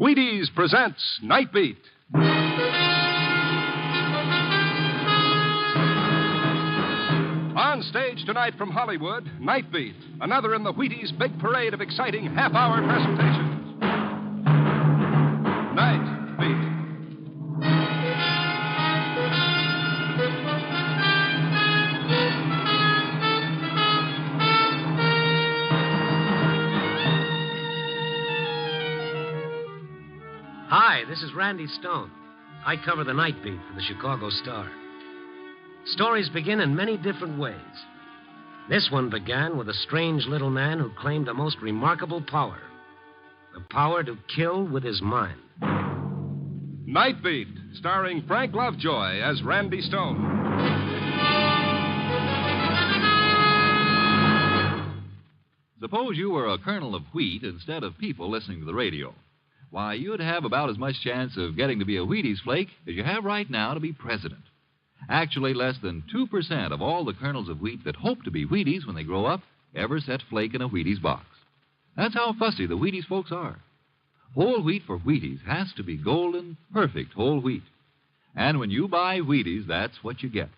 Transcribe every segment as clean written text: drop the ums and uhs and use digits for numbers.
Weirdos presents Night Beat. On stage tonight from Hollywood, Night Beat, another in the Wheaties' big parade of exciting half-hour presentations. Night Beat. Hi, this is Randy Stone. I cover the Night Beat for the Chicago Star. Stories begin in many different ways. This one began with a strange little man who claimed a most remarkable power. The power to kill with his mind. Night Beat, starring Frank Lovejoy as Randy Stone. Suppose you were a kernel of wheat instead of people listening to the radio. Why, you'd have about as much chance of getting to be a Wheaties flake as you have right now to be president. Actually, less than 2% of all the kernels of wheat that hope to be Wheaties when they grow up ever set flake in a Wheaties box. That's how fussy the Wheaties folks are. Whole wheat for Wheaties has to be golden, perfect whole wheat. And when you buy Wheaties, that's what you get.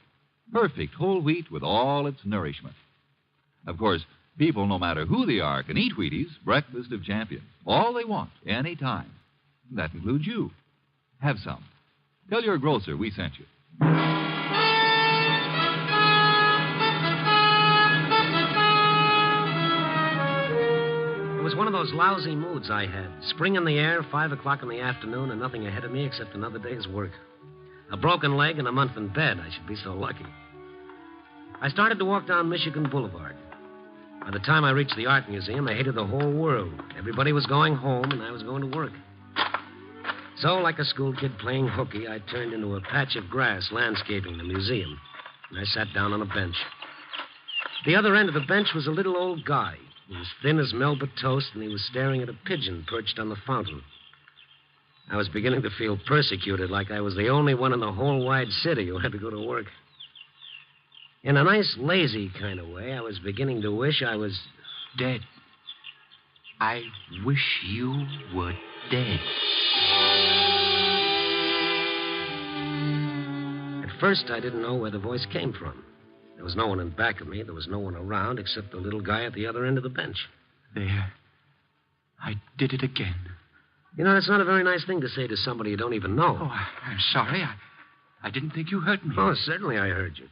Perfect whole wheat with all its nourishment. Of course, people, no matter who they are, can eat Wheaties, breakfast of champions, all they want, any time. That includes you. Have some. Tell your grocer we sent you. It was one of those lousy moods I had. Spring in the air, 5 o'clock in the afternoon, and nothing ahead of me except another day's work. A broken leg and a month in bed. I should be so lucky. I started to walk down Michigan Boulevard. By the time I reached the art museum, I hated the whole world. Everybody was going home, and I was going to work. So, like a school kid playing hooky, I turned into a patch of grass landscaping the museum, and I sat down on a bench. At the other end of the bench was a little old guy. He was thin as Melba toast, and he was staring at a pigeon perched on the fountain. I was beginning to feel persecuted, like I was the only one in the whole wide city who had to go to work. In a nice, lazy kind of way, I was beginning to wish I was dead. I wish you were dead. At first, I didn't know where the voice came from. There was no one in back of me. There was no one around except the little guy at the other end of the bench. There. I did it again. You know, that's not a very nice thing to say to somebody you don't even know. Oh, I'm sorry. I didn't think you heard me. Oh, certainly I heard you.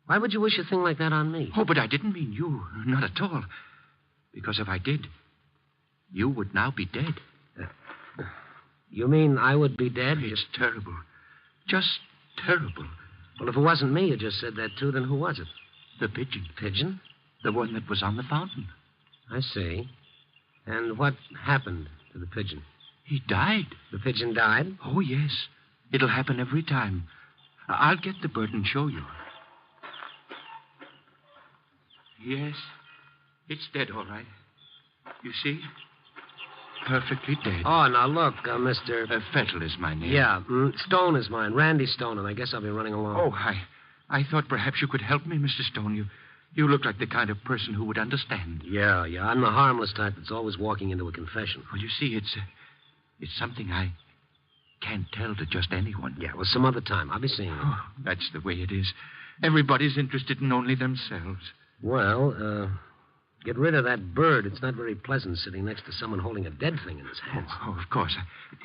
Why would you wish a thing like that on me? Oh, but I didn't mean you. Not at all. Because if I did, you would now be dead. You mean I would be dead? It's terrible. Just terrible. Well, if it wasn't me who just said that, too, then who was it? The pigeon. Pigeon? The one that was on the fountain. I see. And what happened to the pigeon? He died. The pigeon died? Oh, yes. It'll happen every time. I'll get the bird and show you. Yes, it's dead, all right. You see? Perfectly dead. Oh, now look, Mr. Fettle is my name. Yeah, Stone is mine. Randy Stone, and I guess I'll be running along. Oh, I thought perhaps you could help me, Mr. Stone. You look like the kind of person who would understand. Yeah. I'm the harmless type that's always walking into a confession. Well, you see, it's something I can't tell to just anyone. Yeah, well, some other time. I'll be seeing you. Oh, that's the way it is. Everybody's interested in only themselves. Well, get rid of that bird. It's not very pleasant sitting next to someone holding a dead thing in his hands. Oh, of course.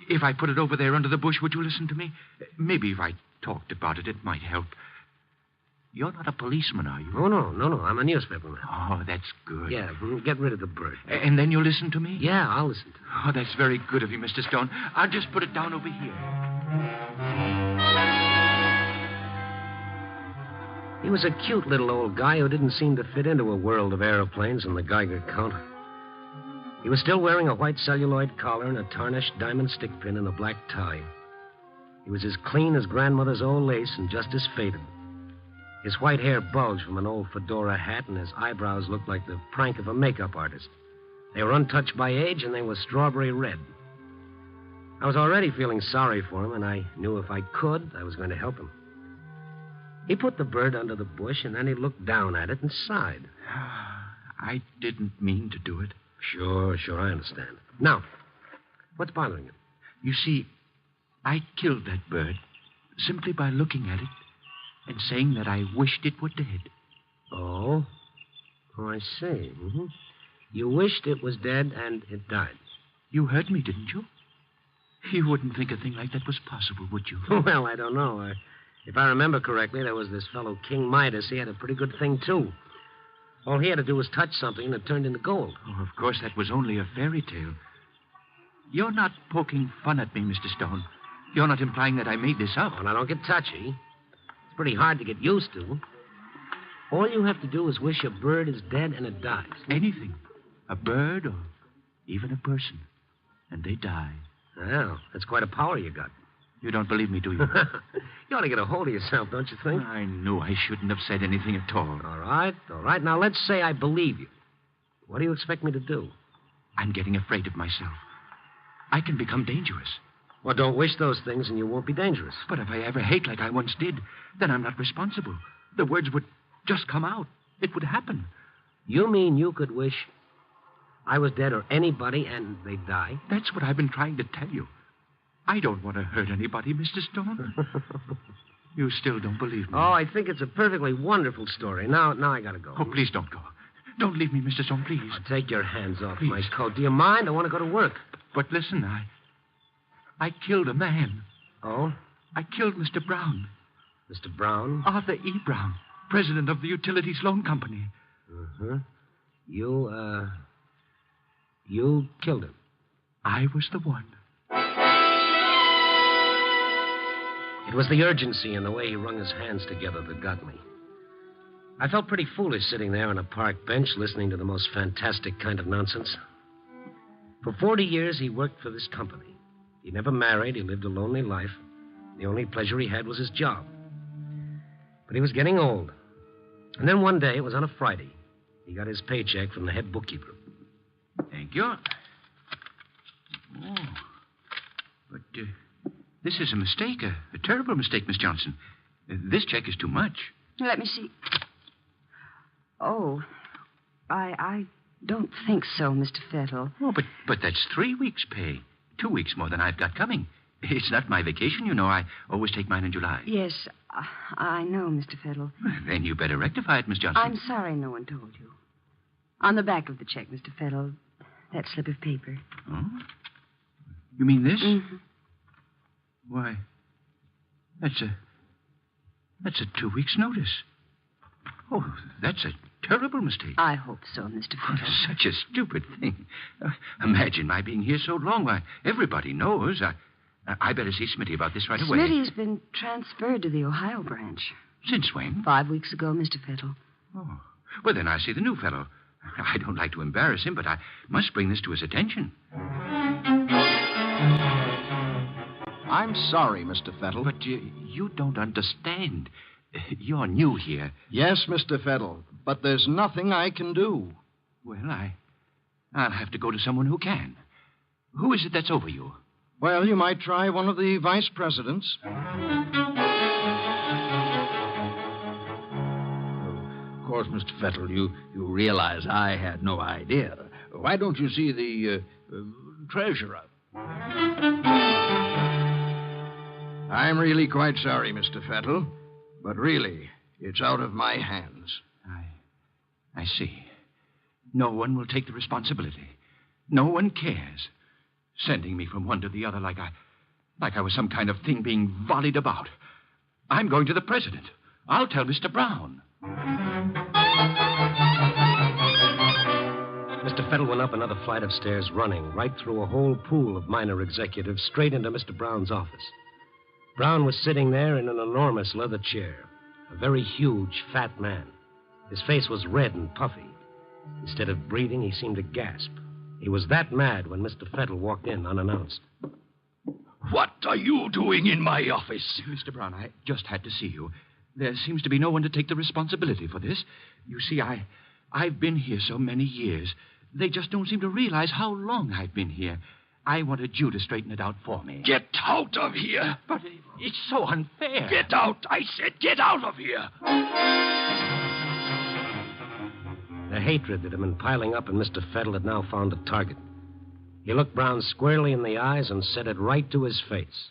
If I put it over there under the bush, would you listen to me? Maybe if I talked about it, it might help. You're not a policeman, are you? Oh, no. I'm a newspaperman. Oh, that's good. Yeah, get rid of the bird. And then you'll listen to me? Yeah, I'll listen to you. Oh, that's very good of you, Mr. Stone. I'll just put it down over here. He was a cute little old guy who didn't seem to fit into a world of aeroplanes and the Geiger counter. He was still wearing a white celluloid collar and a tarnished diamond stick pin and a black tie. He was as clean as grandmother's old lace and just as faded. His white hair bulged from an old fedora hat, and his eyebrows looked like the prank of a makeup artist. They were untouched by age, and they were strawberry red. I was already feeling sorry for him, and I knew if I could, I was going to help him. He put the bird under the bush, and then he looked down at it and sighed. I didn't mean to do it. Sure, I understand. Now, what's bothering you? You see, I killed that bird simply by looking at it and saying that I wished it were dead. Oh? Oh, I see. Mm-hmm. You wished it was dead and it died. You heard me, didn't you? You wouldn't think a thing like that was possible, would you? Well, I don't know. If I remember correctly, there was this fellow King Midas. He had a pretty good thing, too. All he had to do was touch something and it turned into gold. Oh, of course, that was only a fairy tale. You're not poking fun at me, Mr. Stone. You're not implying that I made this up. Oh, now, don't get touchy. It's pretty hard to get used to. All you have to do is wish a bird is dead and it dies. Anything. A bird or even a person. And they die. Well, that's quite a power you got. You don't believe me, do you? You ought to get a hold of yourself, don't you think? I knew I shouldn't have said anything at all. All right. Now, let's say I believe you. What do you expect me to do? I'm getting afraid of myself. I can become dangerous. Well, don't wish those things and you won't be dangerous. But if I ever hate like I once did, then I'm not responsible. The words would just come out. It would happen. You mean you could wish I was dead or anybody and they'd die? That's what I've been trying to tell you. I don't want to hurt anybody, Mr. Stone. You still don't believe me. Oh, I think it's a perfectly wonderful story. Now I gotta go. Oh, please don't go. Don't leave me, Mr. Stone, please. Oh, take your hands off my coat. Do you mind? I want to go to work. But listen, I killed a man. Oh? I killed Mr. Brown. Mr. Brown? Arthur E. Brown, president of the Utilities Loan Company. Uh-huh. You killed him. I was the one. It was the urgency in the way he wrung his hands together that got me. I felt pretty foolish sitting there on a park bench listening to the most fantastic kind of nonsense. For 40 years, he worked for this company. He never married. He lived a lonely life. The only pleasure he had was his job. But he was getting old. And then one day, it was on a Friday, he got his paycheck from the head bookkeeper. Thank you. Oh. But this is a mistake, a terrible mistake, Miss Johnson. This check is too much. Let me see. Oh, I don't think so, Mr. Fettle. Oh, but that's 3 weeks' pay. 2 weeks more than I've got coming. It's not my vacation, you know. I always take mine in July. Yes, I know, Mr. Fettle. Then you better rectify it, Miss Johnson. I'm sorry no one told you. On the back of the check, Mr. Fettle, that slip of paper. Oh? You mean this? Mm-hmm. Why, that's a 2 weeks' notice. Oh, that's a terrible mistake. I hope so, Mr. Fettle. Such a stupid thing. Imagine my being here so long. Why, everybody knows. I better see Smitty about this right away. Smitty's been transferred to the Ohio branch. Since when? 5 weeks ago, Mr. Fettle. Oh. Well, then I'll see the new fellow. I don't like to embarrass him, but I must bring this to his attention. I'm sorry, Mr. Fettle. But you don't understand. You're new here. Yes, Mr. Fettle, but there's nothing I can do. Well, I'll have to go to someone who can. Who is it that's over you? Well, you might try one of the vice presidents. Of course, Mr. Fettle, you realize I had no idea. Why don't you see the treasurer? I'm really quite sorry, Mr. Fettle, but really, it's out of my hands. I see. No one will take the responsibility. No one cares. Sending me from one to the other like I was some kind of thing being volleyed about. I'm going to the president. I'll tell Mr. Brown. Mr. Fettle went up another flight of stairs running, right through a whole pool of minor executives, straight into Mr. Brown's office. Brown was sitting there in an enormous leather chair, a very huge, fat man. His face was red and puffy. Instead of breathing, he seemed to gasp. He was that mad when Mr. Fettle walked in unannounced. What are you doing in my office? Mr. Brown, I just had to see you. There seems to be no one to take the responsibility for this. You see, I've been here so many years. They just don't seem to realize how long I've been here. I wanted you to straighten it out for me. Get out of here. But it's so unfair. Get out. I said get out of here. The hatred that had been piling up in Mr. Fettle had now found a target. He looked Brown squarely in the eyes and said it right to his face.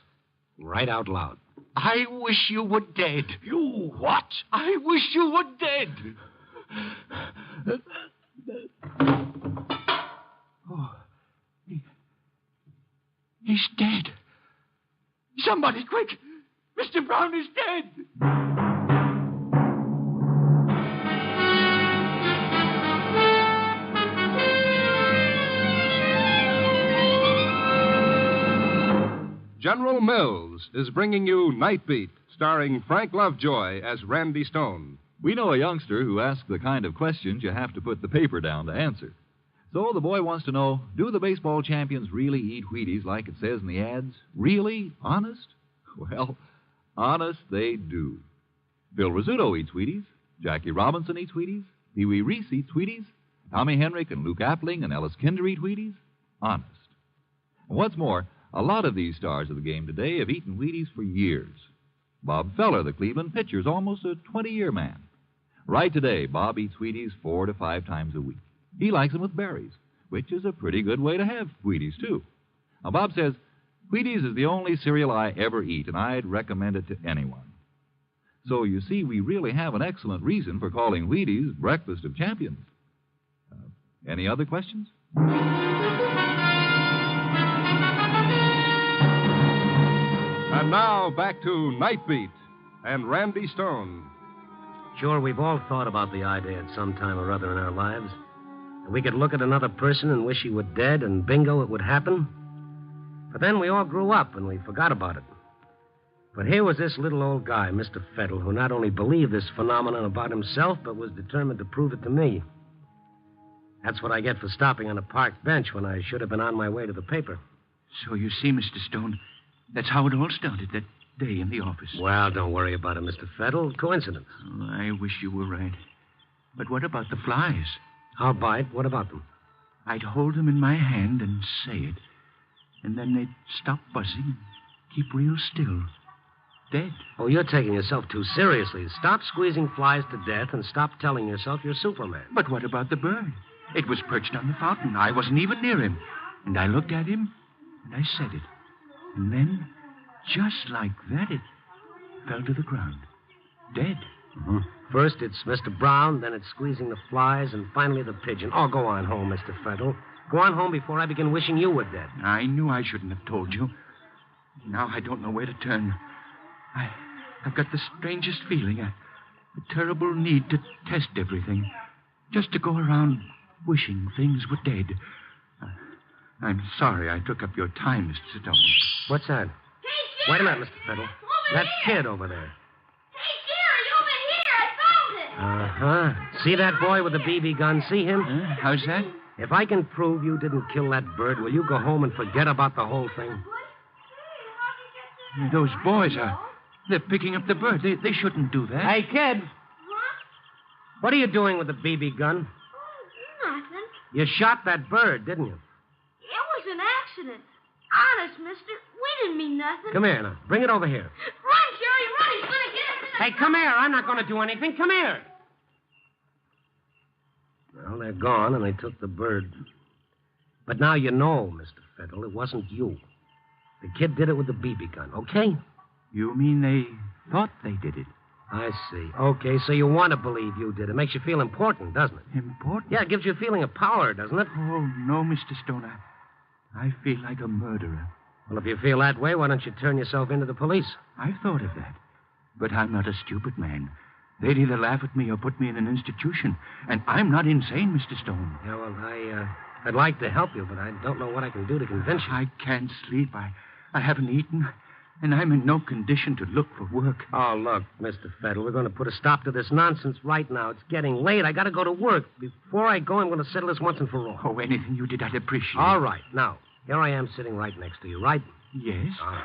Right out loud. I wish you were dead. You what? I wish you were dead. Oh, he's dead. Somebody, quick! Mr. Brown is dead. General Mills is bringing you Night Beat, starring Frank Lovejoy as Randy Stone. We know a youngster who asks the kind of questions you have to put the paper down to answer. So the boy wants to know, do the baseball champions really eat Wheaties like it says in the ads? Really? Honest? Well, honest they do. Bill Rizzuto eats Wheaties. Jackie Robinson eats Wheaties. Pee Wee Reese eats Wheaties. Tommy Henrik and Luke Appling and Ellis Kinder eat Wheaties. Honest. And what's more, a lot of these stars of the game today have eaten Wheaties for years. Bob Feller, the Cleveland pitcher, is almost a 20-year man. Right today, Bob eats Wheaties 4 to 5 times a week. He likes them with berries, which is a pretty good way to have Wheaties, too. Now, Bob says, Wheaties is the only cereal I ever eat, and I'd recommend it to anyone. So, you see, we really have an excellent reason for calling Wheaties Breakfast of Champions. Any other questions? And now, back to Night Beat and Randy Stone. Sure, we've all thought about the idea at some time or other in our lives. And we could look at another person and wish he were dead, and bingo, it would happen. But then we all grew up, and we forgot about it. But here was this little old guy, Mr. Fettle, who not only believed this phenomenon about himself, but was determined to prove it to me. That's what I get for stopping on a park bench when I should have been on my way to the paper. So you see, Mr. Stone, that's how it all started that day in the office. Well, don't worry about it, Mr. Fettle. Coincidence. Oh, I wish you were right. But what about the flies? I'll bite. What about them? I'd hold them in my hand and say it. And then they'd stop buzzing and keep real still. Dead. Oh, you're taking yourself too seriously. Stop squeezing flies to death and stop telling yourself you're Superman. But what about the bird? It was perched on the fountain. I wasn't even near him. And I looked at him, and I said it. And then, just like that, it fell to the ground. Dead. Mm-hmm. First it's Mr. Brown, then it's squeezing the flies, and finally the pigeon. Oh, go on home, Mr. Fettle. Go on home before I begin wishing you were dead. I knew I shouldn't have told you. Now I don't know where to turn. I've got the strangest feeling, a terrible need to test everything. Just to go around wishing things were dead. I'm sorry I took up your time, Mr. Stone. What's that? Hey, Wait a minute, Mr. Fettle. That kid over there. Hey, Jerry, over here. I found it. Uh-huh. See that boy with the BB gun? See him? How's that? If I can prove you didn't kill that bird, will you go home and forget about the whole thing? Those boys they're picking up the bird. They shouldn't do that. Hey, kid. What are you doing with the BB gun? Nothing. You shot that bird, didn't you? It was an accident. Honest, mister. We didn't mean nothing. Come here now. Bring it over here. Run, Jerry, run. He's going to get us in the... Hey, come here. I'm not going to do anything. Come here. Well, they're gone, and they took the bird. But now you know, Mr. Fettle, it wasn't you. The kid did it with the BB gun, okay? You mean they thought they did it? I see. Okay, so you want to believe you did. It makes you feel important, doesn't it? Important? Yeah, it gives you a feeling of power, doesn't it? Oh, no, Mr. Stone. I feel like a murderer. Well, if you feel that way, why don't you turn yourself into the police? I've thought of that. But I'm not a stupid man. They'd either laugh at me or put me in an institution. And I'm not insane, Mr. Stone. Yeah, well, I'd like to help you, but I don't know what I can do to convince you. I can't sleep. I haven't eaten. And I'm in no condition to look for work. Oh, look, Mr. Fettle, we're going to put a stop to this nonsense right now. It's getting late. I got to go to work. Before I go, I'm going to settle this once and for all. Oh, anything you did, I'd appreciate. All right. Now, here I am sitting right next to you, right? Yes. All right.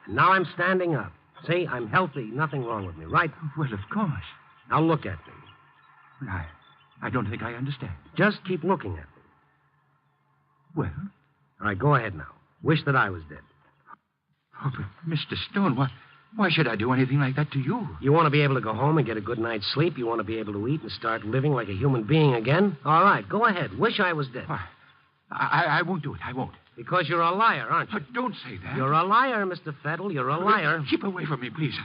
Now I'm standing up. See, I'm healthy. Nothing wrong with me, right? Well, of course. Now look at me. Well, I don't think I understand. Just keep looking at me. Well? All right, go ahead now. Wish that I was dead. Oh, but Mr. Stone, why should I do anything like that to you? You want to be able to go home and get a good night's sleep? You want to be able to eat and start living like a human being again? All right, go ahead. Wish I was dead. I won't do it. I won't. Because you're a liar, aren't you? Don't say that. You're a liar, Mr. Fettle. You're a liar. Keep away from me, please.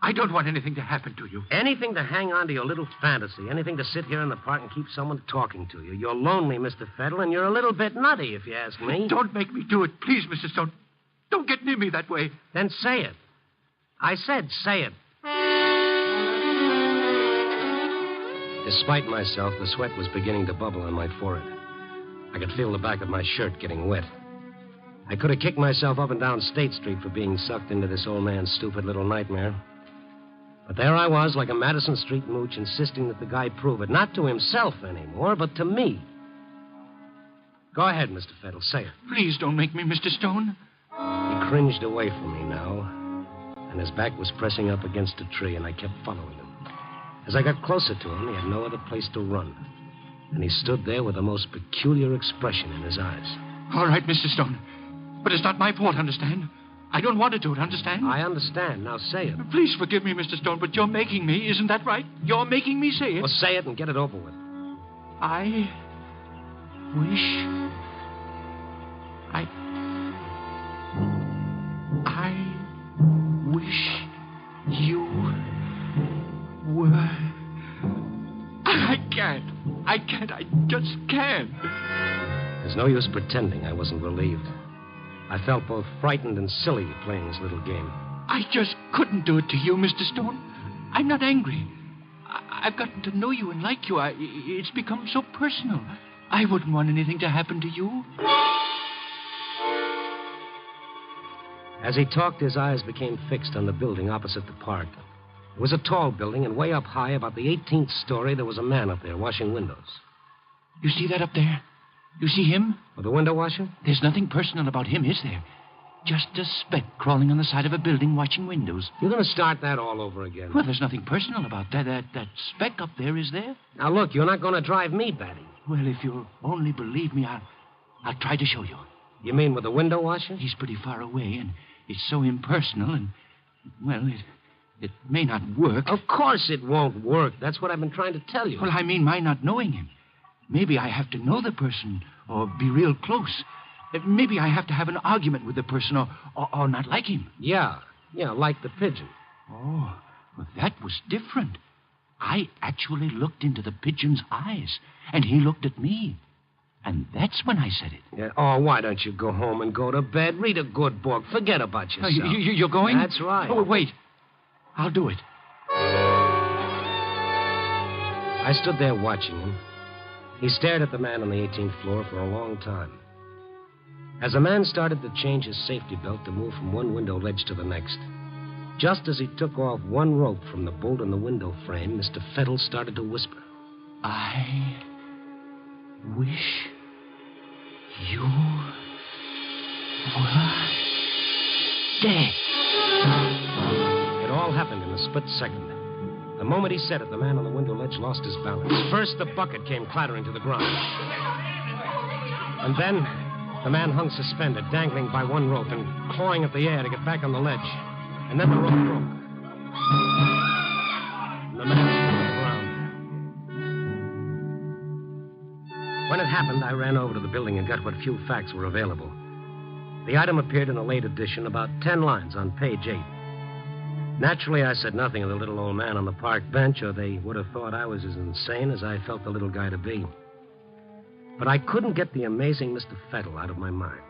I don't want anything to happen to you. Anything to hang on to your little fantasy. Anything to sit here in the park and keep someone talking to you. You're lonely, Mr. Fettle, and you're a little bit nutty, if you ask me. Don't make me do it, please, Mr. Stone. Don't get near me that way. Then say it. I said say it. Despite myself, the sweat was beginning to bubble on my forehead. I could feel the back of my shirt getting wet. I could have kicked myself up and down State Street for being sucked into this old man's stupid little nightmare. But there I was, like a Madison Street mooch, insisting that the guy prove it. Not to himself anymore, but to me. Go ahead, Mr. Fettle, say it. Please don't make me, Mr. Stone. He cringed away from me now, and his back was pressing up against a tree, and I kept following him. As I got closer to him, he had no other place to run. And he stood there with a most peculiar expression in his eyes. All right, Mr. Stone. But it's not my fault, understand? I don't want to do it, understand? I understand. Now say it. Please forgive me, Mr. Stone, but you're making me, isn't that right? You're making me say it. Well, say it and get it over with. I wish you were... I can't. I just can't. There's no use pretending I wasn't relieved. I felt both frightened and silly playing this little game. I just couldn't do it to you, Mr. Stone. I'm not angry. I've gotten to know you and like you. It's become so personal. I wouldn't want anything to happen to you. As he talked, his eyes became fixed on the building opposite the park. It was a tall building, and way up high, about the 18th story, there was a man up there washing windows. You see that up there? You see him? With the window washer? There's nothing personal about him, is there? Just a speck crawling on the side of a building washing windows. You're going to start that all over again. Well, there's nothing personal about that speck up there, is there? Now, look, you're not going to drive me batty. Well, if you'll only believe me, I'll try to show you. You mean with the window washer? He's pretty far away, and it's so impersonal, and, well, it may not work. Of course it won't work. That's what I've been trying to tell you. Well, I mean my not knowing him. Maybe I have to know the person or be real close. Maybe I have to have an argument with the person or not like him. Yeah, like the pigeon. Oh, well, that was different. I actually looked into the pigeon's eyes, and he looked at me. And that's when I said it. Yeah. Oh, why don't you go home and go to bed? Read a good book. Forget about yourself. You're going? That's right. Oh, wait. I'll do it. I stood there watching him. He stared at the man on the 18th floor for a long time. As the man started to change his safety belt to move from one window ledge to the next, just as he took off one rope from the bolt in the window frame, Mr. Fettle started to whisper. I wish you were dead. It all happened in a split second. The moment he said it, the man on the window ledge lost his balance. First, the bucket came clattering to the ground. And then, the man hung suspended, dangling by one rope and clawing at the air to get back on the ledge. And then the rope broke. And the man fell to the ground. When it happened, I ran over to the building and got what few facts were available. The item appeared in a late edition, about 10 lines on page 8. Naturally, I said nothing of the little old man on the park bench, or they would have thought I was as insane as I felt the little guy to be. But I couldn't get the amazing Mr. Fettle out of my mind.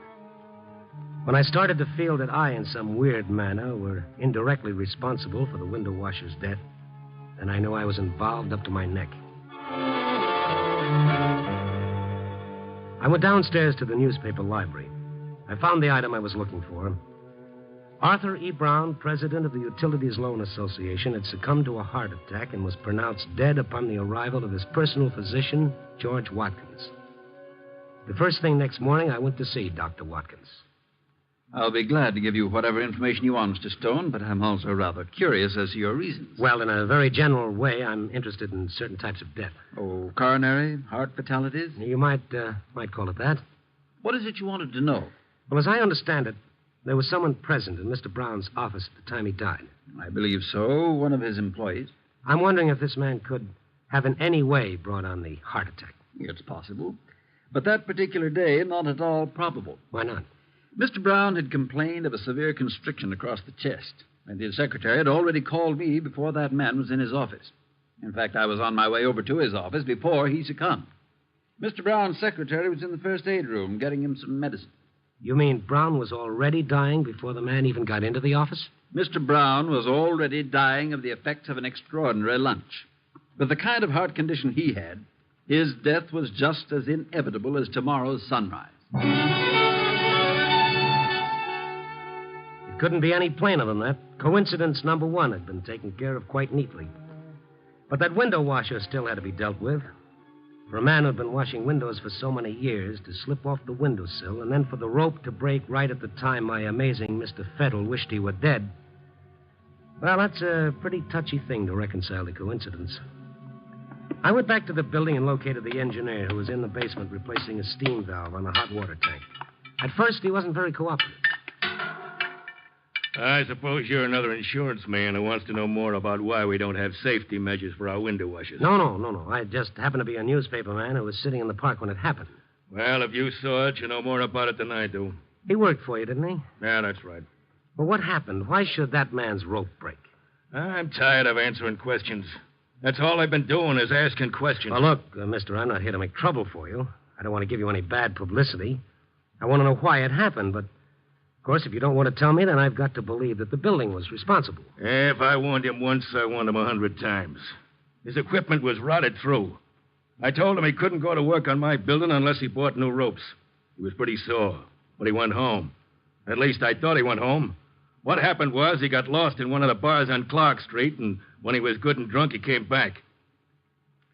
When I started to feel that I, in some weird manner, were indirectly responsible for the window washer's death, then I knew I was involved up to my neck. I went downstairs to the newspaper library. I found the item I was looking for. Arthur E. Brown, president of the Utilities Loan Association, had succumbed to a heart attack and was pronounced dead upon the arrival of his personal physician, George Watkins. The first thing next morning, I went to see Dr. Watkins. I'll be glad to give you whatever information you want, Mr. Stone, but I'm also rather curious as to your reasons. Well, in a very general way, I'm interested in certain types of death. Oh, coronary, heart fatalities? You might call it that. What is it you wanted to know? Well, as I understand it, there was someone present in Mr. Brown's office at the time he died. I believe so. One of his employees. I'm wondering if this man could have in any way brought on the heart attack. It's possible. But that particular day, not at all probable. Why not? Mr. Brown had complained of a severe constriction across the chest, and his secretary had already called me before that man was in his office. In fact, I was on my way over to his office before he succumbed. Mr. Brown's secretary was in the first aid room getting him some medicine. You mean Brown was already dying before the man even got into the office? Mr. Brown was already dying of the effects of an extraordinary lunch. With the kind of heart condition he had, his death was just as inevitable as tomorrow's sunrise. It couldn't be any plainer than that. Coincidence number one had been taken care of quite neatly. But that window washer still had to be dealt with. For a man who'd been washing windows for so many years to slip off the windowsill and then for the rope to break right at the time my amazing Mr. Fettle wished he were dead, well, that's a pretty touchy thing to reconcile to coincidence. I went back to the building and located the engineer who was in the basement replacing a steam valve on a hot water tank. At first, he wasn't very cooperative. I suppose you're another insurance man who wants to know more about why we don't have safety measures for our window washers. No. I just happened to be a newspaper man who was sitting in the park when it happened. Well, if you saw it, you know more about it than I do. He worked for you, didn't he? Yeah, that's right. Well, what happened? Why should that man's rope break? I'm tired of answering questions. That's all I've been doing is asking questions. Well, look, mister, I'm not here to make trouble for you. I don't want to give you any bad publicity. I want to know why it happened, but, of course, if you don't want to tell me, then I've got to believe that the building was responsible. If I warned him once, I warned him 100 times. His equipment was rotted through. I told him he couldn't go to work on my building unless he bought new ropes. He was pretty sore, but he went home. At least I thought he went home. What happened was he got lost in one of the bars on Clark Street, and when he was good and drunk, he came back.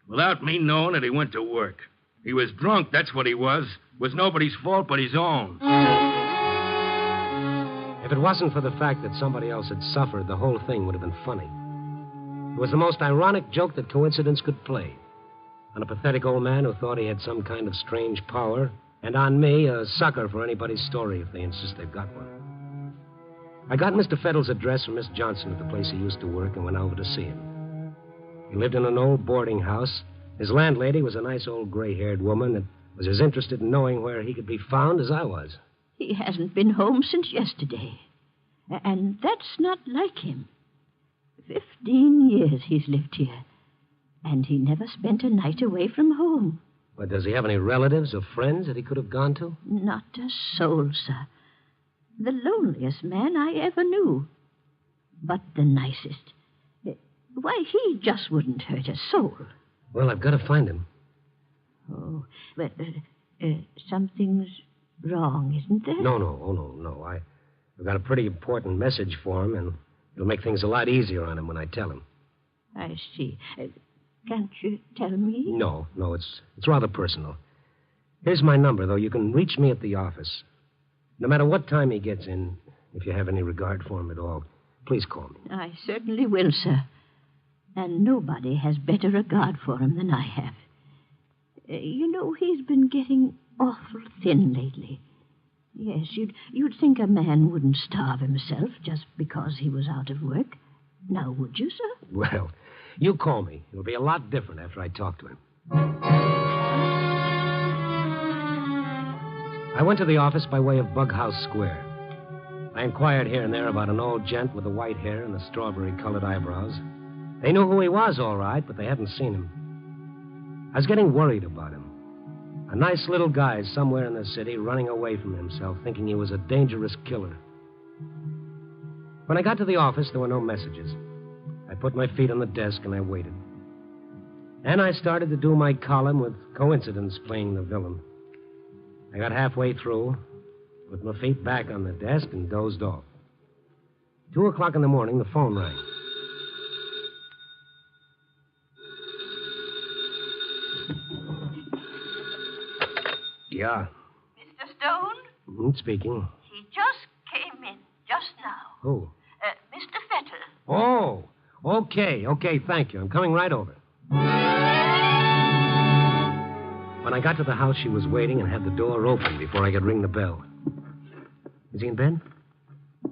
Without me knowing it, he went to work. He was drunk, that's what he was. It was nobody's fault but his own. If it wasn't for the fact that somebody else had suffered, the whole thing would have been funny. It was the most ironic joke that coincidence could play. On a pathetic old man who thought he had some kind of strange power, and on me, a sucker for anybody's story if they insist they've got one. I got Mr. Fettle's address from Miss Johnson at the place he used to work and went over to see him. He lived in an old boarding house. His landlady was a nice old gray-haired woman that was as interested in knowing where he could be found as I was. He hasn't been home since yesterday. And that's not like him. 15 years he's lived here. And he never spent a night away from home. But does he have any relatives or friends that he could have gone to? Not a soul, sir. The loneliest man I ever knew. But the nicest. Why, he just wouldn't hurt a soul. Well, I've got to find him. Oh, but something's wrong, isn't there? No. I've got a pretty important message for him, and it'll make things a lot easier on him when I tell him. I see. Can't you tell me? No, it's rather personal. Here's my number, though. You can reach me at the office. No matter what time he gets in, if you have any regard for him at all, please call me. I certainly will, sir. And nobody has better regard for him than I have. You know, he's been getting awful thin lately. Yes, you'd think a man wouldn't starve himself just because he was out of work. Now, would you, sir? Well, you call me. It'll be a lot different after I talk to him. I went to the office by way of Bughouse Square. I inquired here and there about an old gent with the white hair and the strawberry-colored eyebrows. They knew who he was, all right, but they hadn't seen him. I was getting worried about him. A nice little guy somewhere in the city running away from himself, thinking he was a dangerous killer. When I got to the office, there were no messages. I put my feet on the desk and I waited. And I started to do my column with coincidence playing the villain. I got halfway through, put my feet back on the desk, and dozed off. 2 o'clock in the morning, the phone rang. Yeah. Mr. Stone? Speaking. He just came in just now. Who? Mr. Fettle. Oh, okay, thank you. I'm coming right over. When I got to the house, she was waiting and had the door open before I could ring the bell. Is he in bed?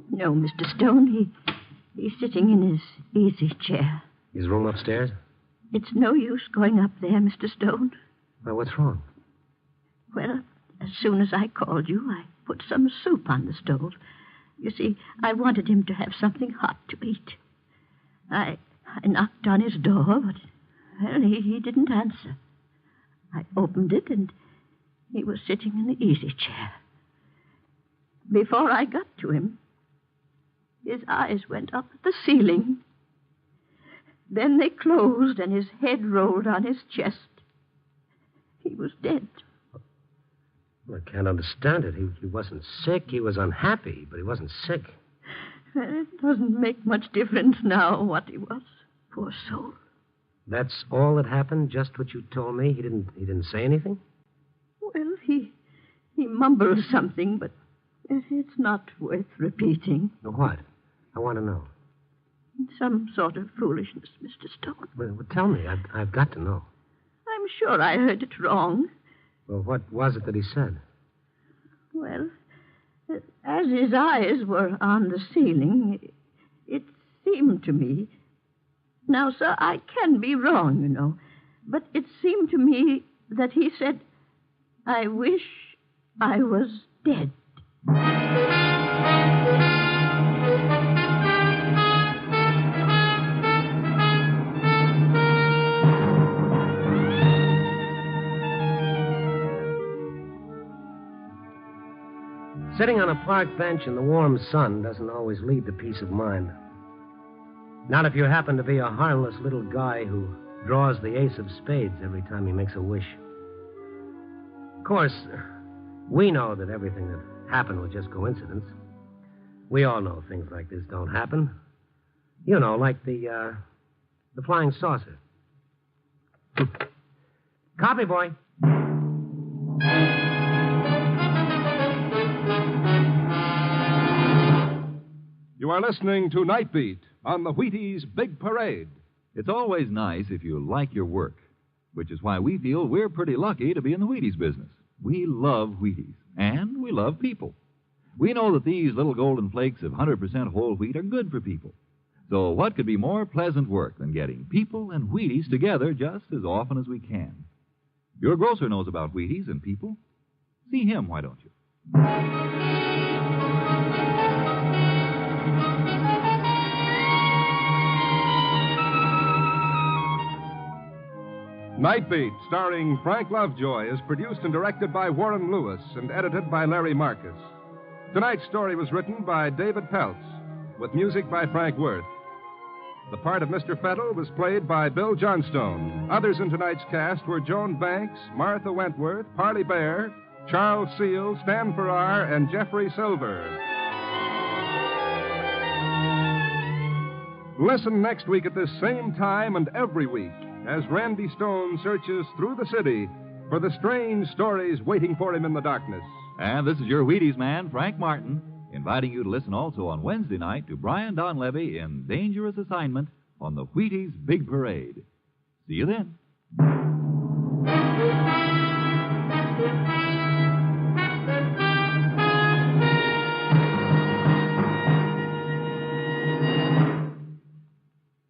No, Mr. Stone. He's sitting in his easy chair. His room upstairs? It's no use going up there, Mr. Stone. Well, what's wrong? Well, as soon as I called you, I put some soup on the stove. You see, I wanted him to have something hot to eat. I knocked on his door, but, well, he didn't answer. I opened it, and he was sitting in the easy chair. Before I got to him, his eyes went up at the ceiling. Then they closed, and his head rolled on his chest. He was dead. I can't understand it. He wasn't sick. He was unhappy, but he wasn't sick. It doesn't make much difference now what he was. Poor soul. That's all that happened? Just what you told me? He didn't say anything? Well, he mumbled something, but it's not worth repeating. What? I want to know. Some sort of foolishness, Mr. Stone. Well, tell me. I've got to know. I'm sure I heard it wrong. Well, what was it that he said? Well, as his eyes were on the ceiling, it seemed to me... Now, sir, I can be wrong, you know, but it seemed to me that he said, "I wish I was dead." Sitting on a park bench in the warm sun doesn't always lead to peace of mind. Not if you happen to be a harmless little guy who draws the ace of spades every time he makes a wish. Of course, we know that everything that happened was just coincidence. We all know things like this don't happen. You know, like the flying saucer. Copy, boy. You are listening to Night Beat on the Wheaties Big Parade. It's always nice if you like your work, which is why we feel we're pretty lucky to be in the Wheaties business. We love Wheaties, and we love people. We know that these little golden flakes of 100% whole wheat are good for people. So what could be more pleasant work than getting people and Wheaties together just as often as we can? Your grocer knows about Wheaties and people. See him, why don't you? Night Beat, starring Frank Lovejoy, is produced and directed by Warren Lewis and edited by Larry Marcus. Tonight's story was written by David Peltz, with music by Frank Worth. The part of Mr. Fettle was played by Bill Johnstone. Others in tonight's cast were Joan Banks, Martha Wentworth, Parley Bear, Charles Seal, Stan Farrar, and Jeffrey Silver. Listen next week at this same time and every week as Randy Stone searches through the city for the strange stories waiting for him in the darkness. And this is your Wheaties man, Frank Martin, inviting you to listen also on Wednesday night to Brian Donlevy in Dangerous Assignment on the Wheaties Big Parade. See you then.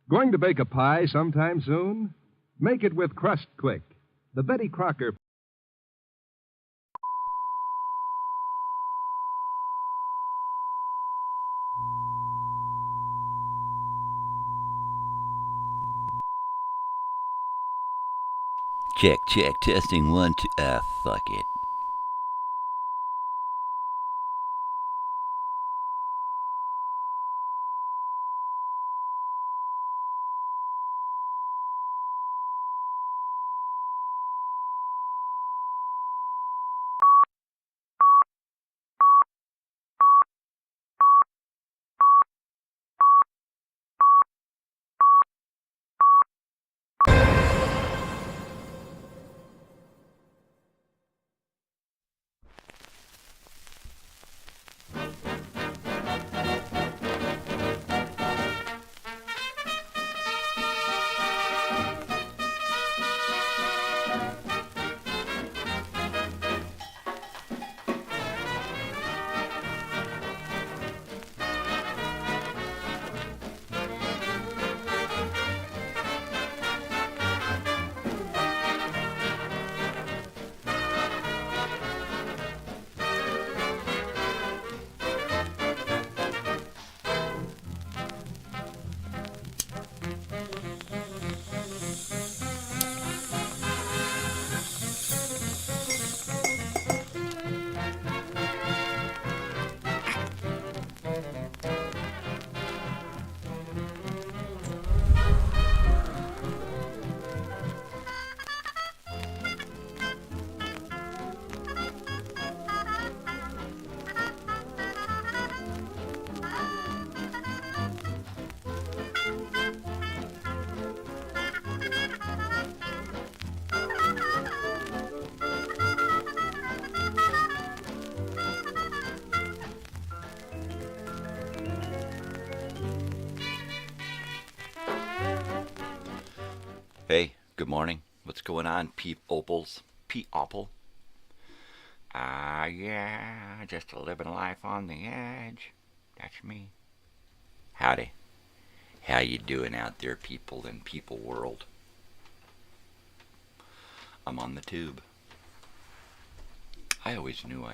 Going to bake a pie sometime soon? Make it with Crust Quick, the Betty Crocker. Check, testing 1, 2. Fuck it. Good morning. What's going on, Pete Opals? Pete Opal? Yeah, just living life on the edge. That's me. Howdy. How you doing out there, people in people world? I'm on the tube. I always knew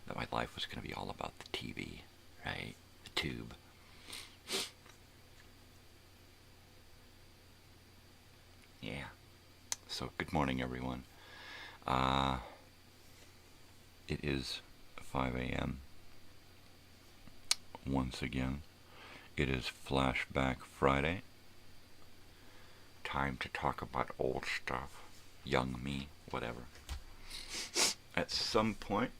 that my life was going to be all about the TV, right? The tube. Yeah. So, good morning, everyone. It is 5 a.m. Once again, it is Flashback Friday. Time to talk about old stuff. Young me, whatever. At some point,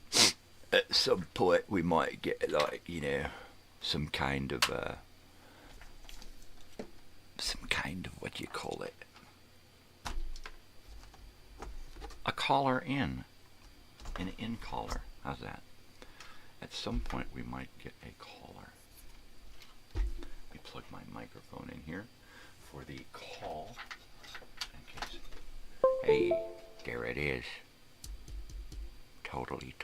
we might get, some kind of, what do you call it? A caller in. An in-caller. How's that? At some point, we might get a caller. Let me plug my microphone in here for the call. In case. Hey, there it is. Totally.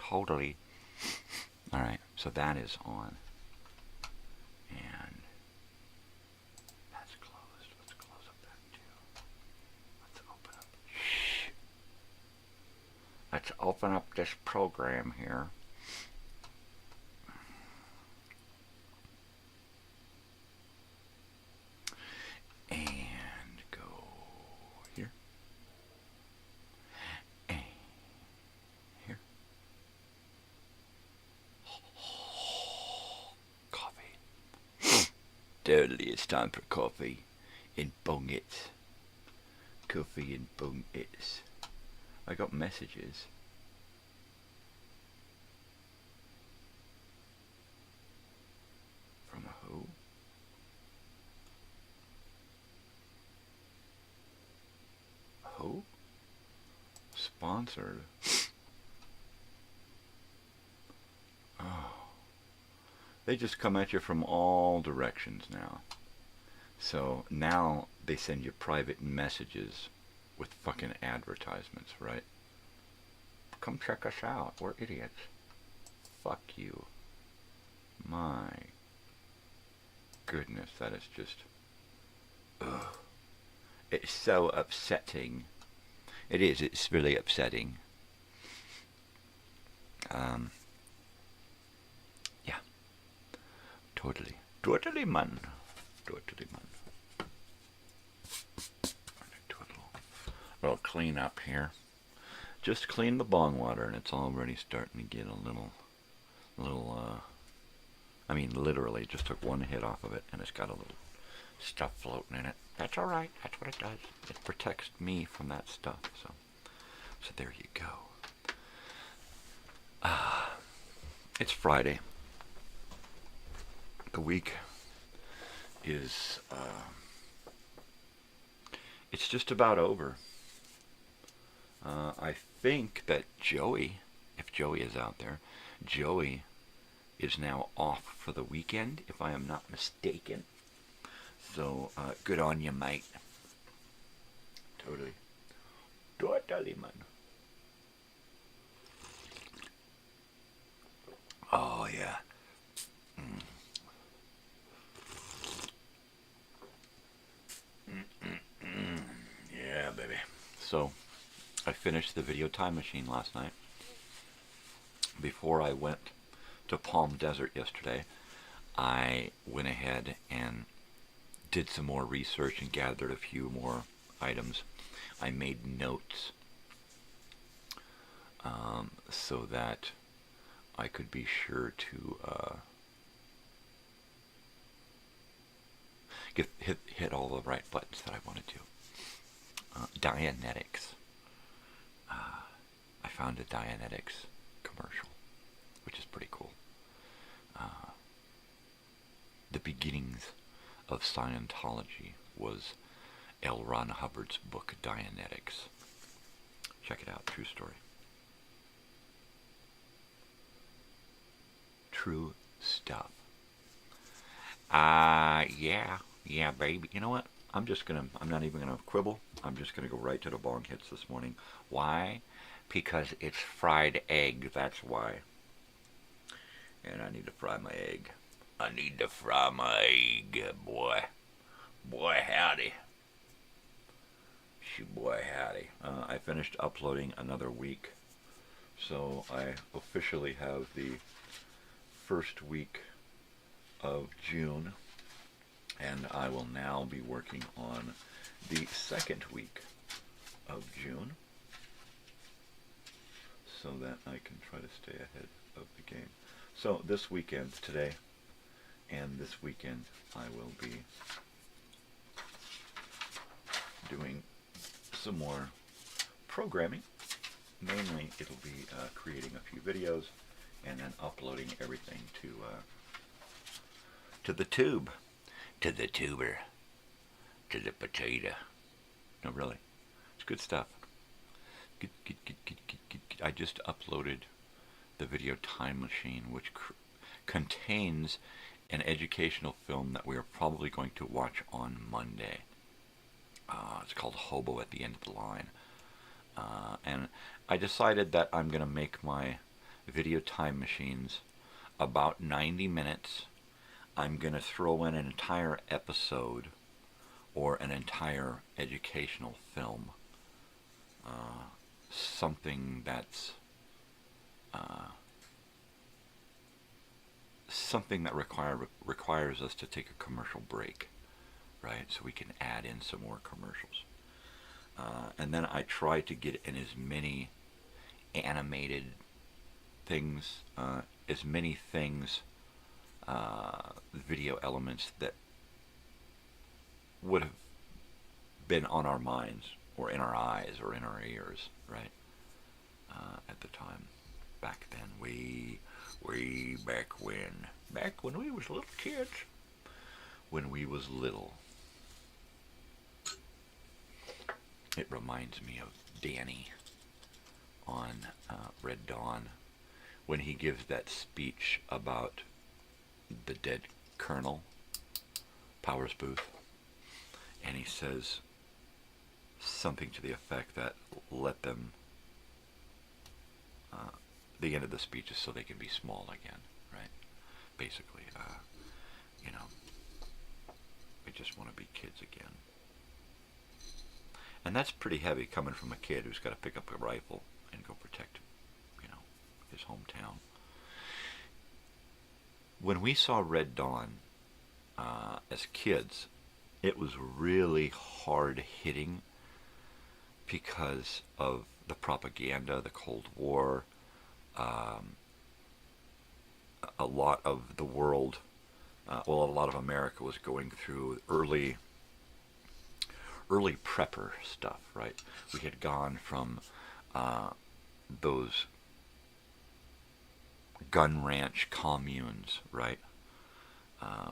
All right, so that is on. And that's closed. Let's close up that too. Let's open up. Shh. Let's open up this program here. And go here. And here. Coffee. Totally, it's time for coffee and bongits. Coffee and bongits. I got messages. From who? Who? Sponsored. Oh. They just come at you from all directions now. So now they send you private messages with fucking advertisements, right? Come check us out. We're idiots. Fuck you. My goodness, that is just... Ugh. It's so upsetting. It is. It's really upsetting. Yeah. Totally, man. Totally, man. Do a little clean up here. Just clean the bong water, and it's already starting to get a little. I mean, literally, just took one hit off of it, and it's got a little stuff floating in it. That's all right. That's what it does. It protects me from that stuff. So there you go. It's Friday. The week is it's just about over. I think that Joey, if Joey is out there, Joey is now off for the weekend, if I am not mistaken. So, good on you, mate. Totally, man. Oh, yeah. Yeah, baby. So, I finished the Video Time Machine last night. Before I went to Palm Desert yesterday, I went ahead and did some more research and gathered a few more items. I made notes so that I could be sure to hit all the right buttons that I wanted to. Dianetics. I found a Dianetics commercial, which is pretty cool. The beginnings of Scientology was L. Ron Hubbard's book, Dianetics. Check it out, true story. True stuff. Yeah, baby. You know what? I'm not even gonna quibble. I'm just gonna go right to the bong hits this morning. Why? Because it's fried egg, that's why. And I need to fry my egg. I need to fry my egg, boy. Boy, howdy. Boy, howdy. I finished uploading another week. So I officially have the first week of June. And I will now be working on the second week of June, so that I can try to stay ahead of the game. So this weekend, today, and this weekend, I will be doing some more programming. Mainly, it'll be creating a few videos and then uploading everything to the tube. To the tuber, to the potato. No, really, it's good stuff. Good. I just uploaded the video Time Machine, which contains an educational film that we are probably going to watch on Monday. It's called Hobo at the End of the Line. And I decided that I'm going to make my video Time Machines about 90 minutes. I'm going to throw in an entire episode or an entire educational film. Something that's something that requires us to take a commercial break, right? So we can add in some more commercials. And then I try to get in as many animated things, as many things, video elements that would have been on our minds or in our eyes or in our ears, right? At the time, back then, way back when we was little kids, when we was little. It reminds me of Danny on Red Dawn when he gives that speech about the dead Colonel Powers Booth, and he says something to the effect that let them, the end of the speech is so they can be small again, right? Basically, we just want to be kids again. And that's pretty heavy coming from a kid who's got to pick up a rifle and go protect, his hometown. When we saw Red Dawn as kids, it was really hard-hitting because of the propaganda, the Cold War. A lot of the world, a lot of America was going through early prepper stuff, right? We had gone from those gun ranch communes, right,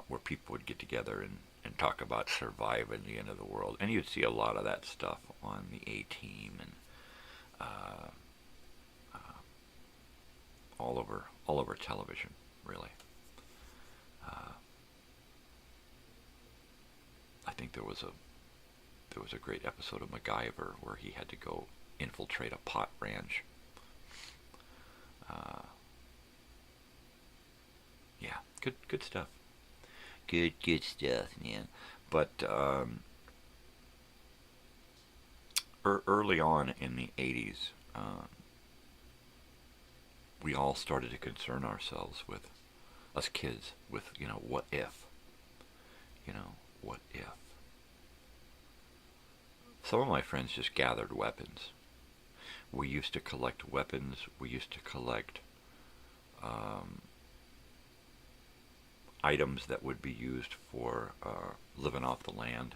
where people would get together and talk about surviving the end of the world. And you'd see a lot of that stuff on the A-Team and all over television, really. I think there was a great episode of MacGyver where he had to go infiltrate a pot ranch. Yeah, good stuff. Good stuff, man. But early on in the 80s, we all started to concern ourselves with, us kids, with, what if? What if? Some of my friends just gathered weapons. We used to collect weapons. We used to collect items that would be used for living off the land.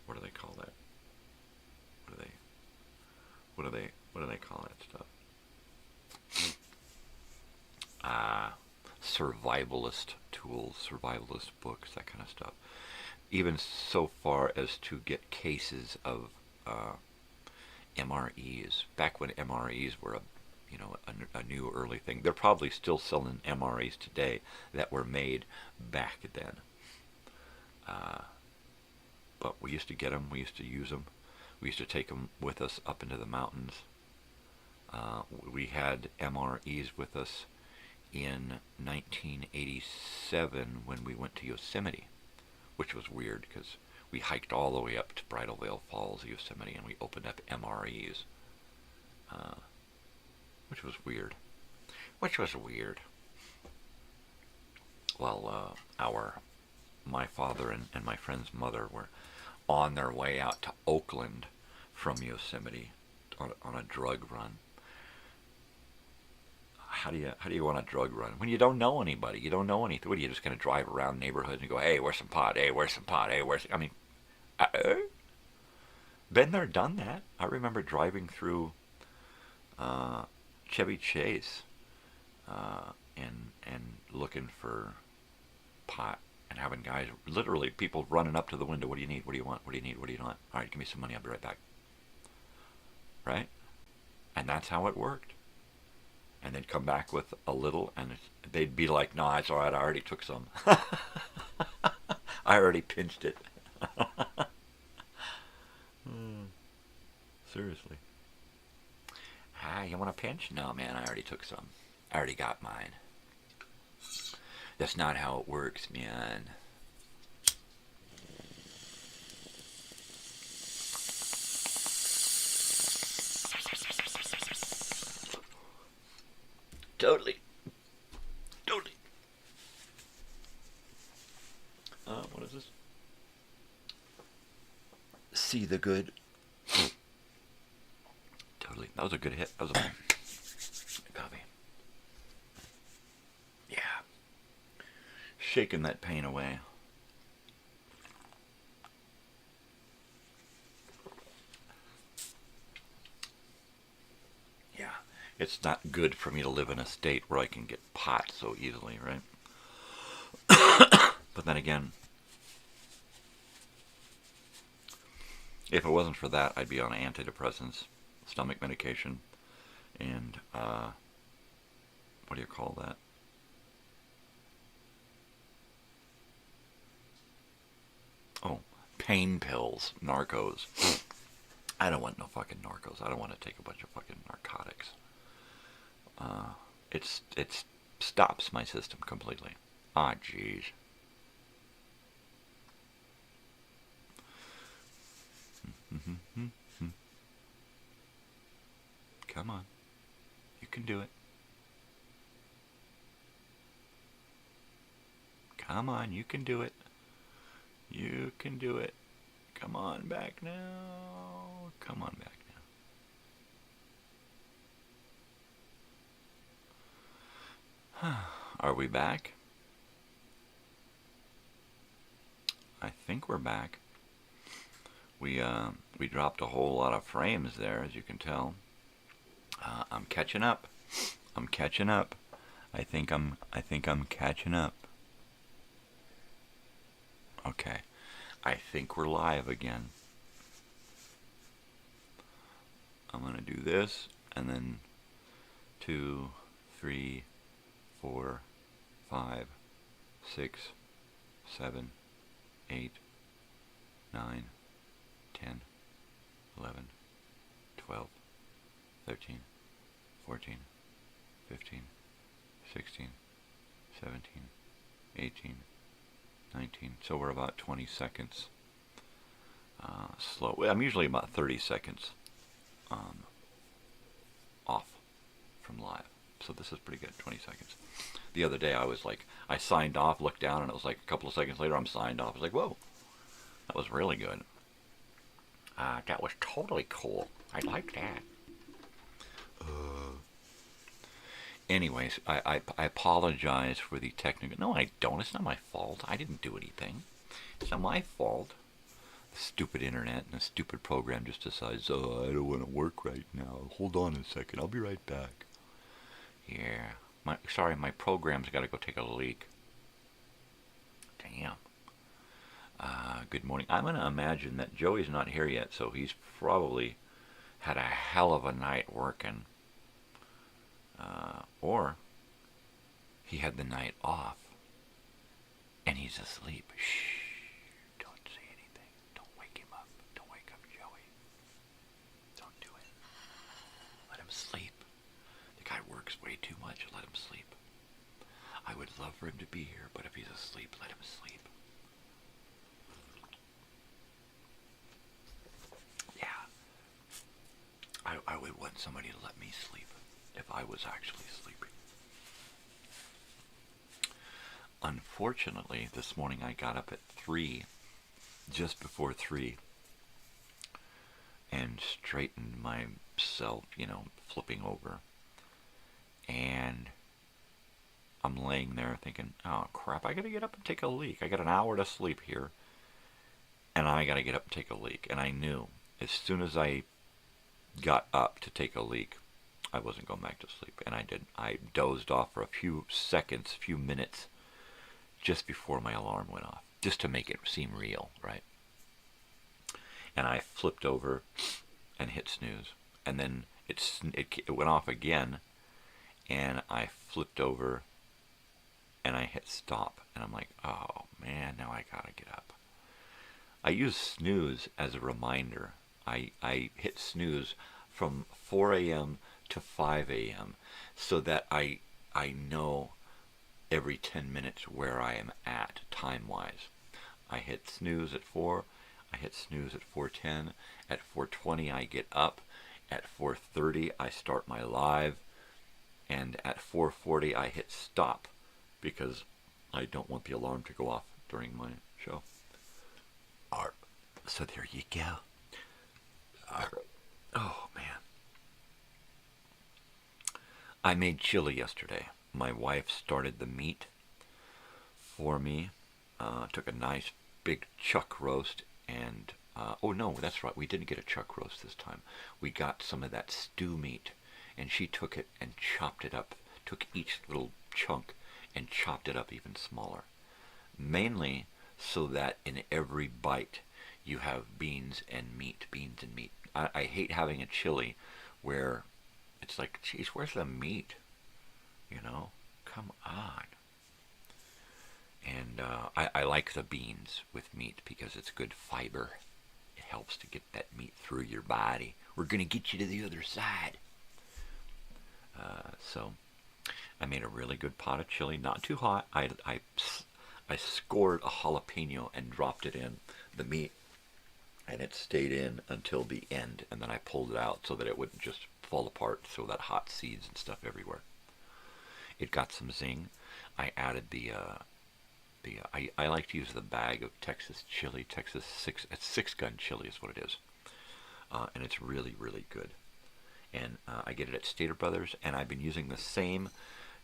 What do they call that? What do they call that stuff? Survivalist tools, survivalist books, that kind of stuff. Even so far as to get cases of MREs. Back when MREs were a new early thing. They're probably still selling MREs today that were made back then. but we used to get them. We used to use them. We used to take them with us up into the mountains. We had MREs with us in 1987 when we went to Yosemite, which was weird because we hiked all the way up to Bridal Veil Falls, Yosemite, and we opened up MREs, which was weird. Well, my father and my friend's mother were on their way out to Oakland from Yosemite on a drug run. How do you go on a drug run when you don't know anybody? You don't know anything. What, are you just going to drive around neighborhoods and go, hey, where's some pot? Hey, where's some pot? Hey, where's... I mean, been there, done that. I remember driving through Chevy Chase and looking for pot and having guys, literally people running up to the window. What do you need? What do you want? What do you need? What do you want? All right, give me some money. I'll be right back. Right? And that's how it worked. And they'd come back with a little, and they'd be like, no, it's all right, I already took some. I already pinched it. Seriously. You want a pinch? No, man, I already took some. I already got mine. That's not how it works, man. Totally. What is this? See the good. Totally. That was a good hit. That was a copy. Yeah. Shaking that pain away. Yeah. It's not good for me to live in a state where I can get pot so easily, right? But then again, if it wasn't for that, I'd be on antidepressants, stomach medication, and, what do you call that? Oh, pain pills, narcos. I don't want no fucking narcos. I don't want to take a bunch of fucking narcotics. It stops my system completely. Ah, jeez. Come on. You can do it. Come on, you can do it. You can do it. Come on back now. Come on back now. Are we back? I think we're back. We dropped a whole lot of frames there, as you can tell. I'm catching up. I'm catching up. I think I'm catching up. Okay. I think we're live again. I'm going to do this, and then 2, 3, 4, 5, 6, 7, 8, 9, 10, 11, 12, 13, 14, 15, 16, 17, 18, 19. So we're about 20 seconds slow. I'm usually about 30 seconds off from live. So this is pretty good, 20 seconds. The other day I was like, I signed off, looked down, and it was like a couple of seconds later I'm signed off. I was like, whoa, that was really good. That was totally cool. I like that. Anyways, I apologize for the technical... No, I don't. It's not my fault. I didn't do anything. It's not my fault. The stupid internet and the stupid program just decides, oh, I don't want to work right now. Hold on a second. I'll be right back. Yeah. Sorry, my program's got to go take a leak. Damn. Good morning. I'm going to imagine that Joey's not here yet, so he's probably had a hell of a night working. Or he had the night off and he's asleep. Shh. Don't say anything. Don't too much. Let him sleep. I would love for him to be here, but if he's asleep, let him sleep. Yeah. I would want somebody to let me sleep if I was actually sleeping. Unfortunately, this morning I got up at 3, just before 3, and straightened myself, flipping over. And I'm laying there thinking, oh crap, I gotta get up and take a leak. I got an hour to sleep here, and I gotta get up and take a leak. And I knew as soon as I got up to take a leak, I wasn't going back to sleep. And I did. I dozed off for a few seconds, few minutes, just before my alarm went off, just to make it seem real, right? And I flipped over and hit snooze. And then it went off again, and I flipped over and I hit stop. And I'm like, oh man, now I gotta get up. I use snooze as a reminder. I hit snooze from 4 a.m. to 5 a.m. so that I know every 10 minutes where I am at time-wise. I hit snooze at 4. I hit snooze at 4:10. At 4:20 I get up. At 4:30 I start my live. And at 4:40 I hit stop because I don't want the alarm to go off during my show. So there you go. Oh, man. I made chili yesterday. My wife started the meat for me. Took a nice big chuck roast and... oh, no, that's right. We didn't get a chuck roast this time. We got some of that stew meat, and she took it and chopped it up, took each little chunk and chopped it up even smaller. Mainly so that in every bite you have beans and meat. I hate having a chili where it's like, geez, where's the meat? Come on. And I like the beans with meat because it's good fiber. It helps to get that meat through your body. We're going to get you to the other side. So I made a really good pot of chili, not too hot. I scored a jalapeno and dropped it in the meat, and it stayed in until the end, and then I pulled it out so that it wouldn't just fall apart, throw that hot seeds and stuff everywhere. It got some zing. I added I like to use the bag of Texas chili, Texas 6-gun chili is what it is, and it's really, really good. And I get it at Stater Brothers, and I've been using the same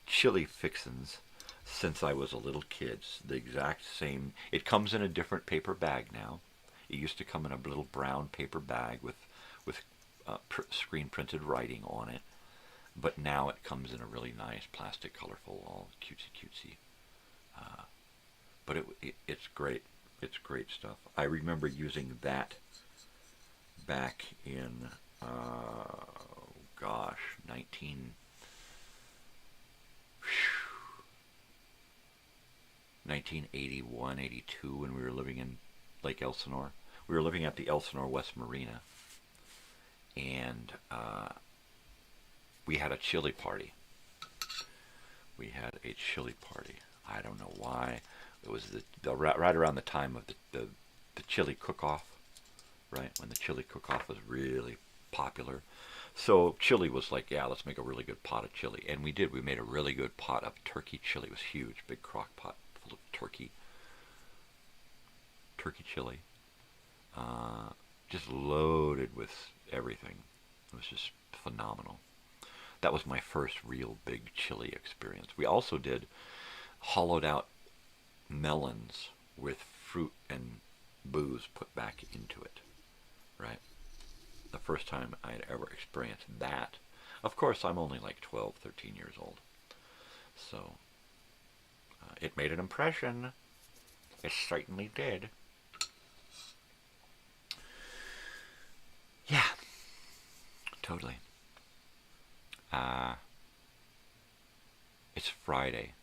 chili fixins since I was a little kid. The exact same. It comes in a different paper bag now. It used to come in a little brown paper bag with screen printed writing on it, but now it comes in a really nice plastic, colorful, all cutesy. But it's great. It's great stuff. I remember using that back in 1981, 82, when we were living in Lake Elsinore. We were living at the Elsinore West Marina, and we had a chili party. I don't know why. It was right around the time of the chili cook-off, right? When the chili cook-off was really popular. So chili was like, yeah, let's make a really good pot of chili. And we did. We made a really good pot of turkey chili. It was huge, big crock pot full of turkey chili. Just loaded with everything. It was just phenomenal. That was my first real big chili experience. We also did hollowed out melons with fruit and booze put back into it, right? The first time I'd ever experienced that. Of course, I'm only like 12, 13 years old. So, it made an impression. It certainly did. Yeah, totally. It's Friday.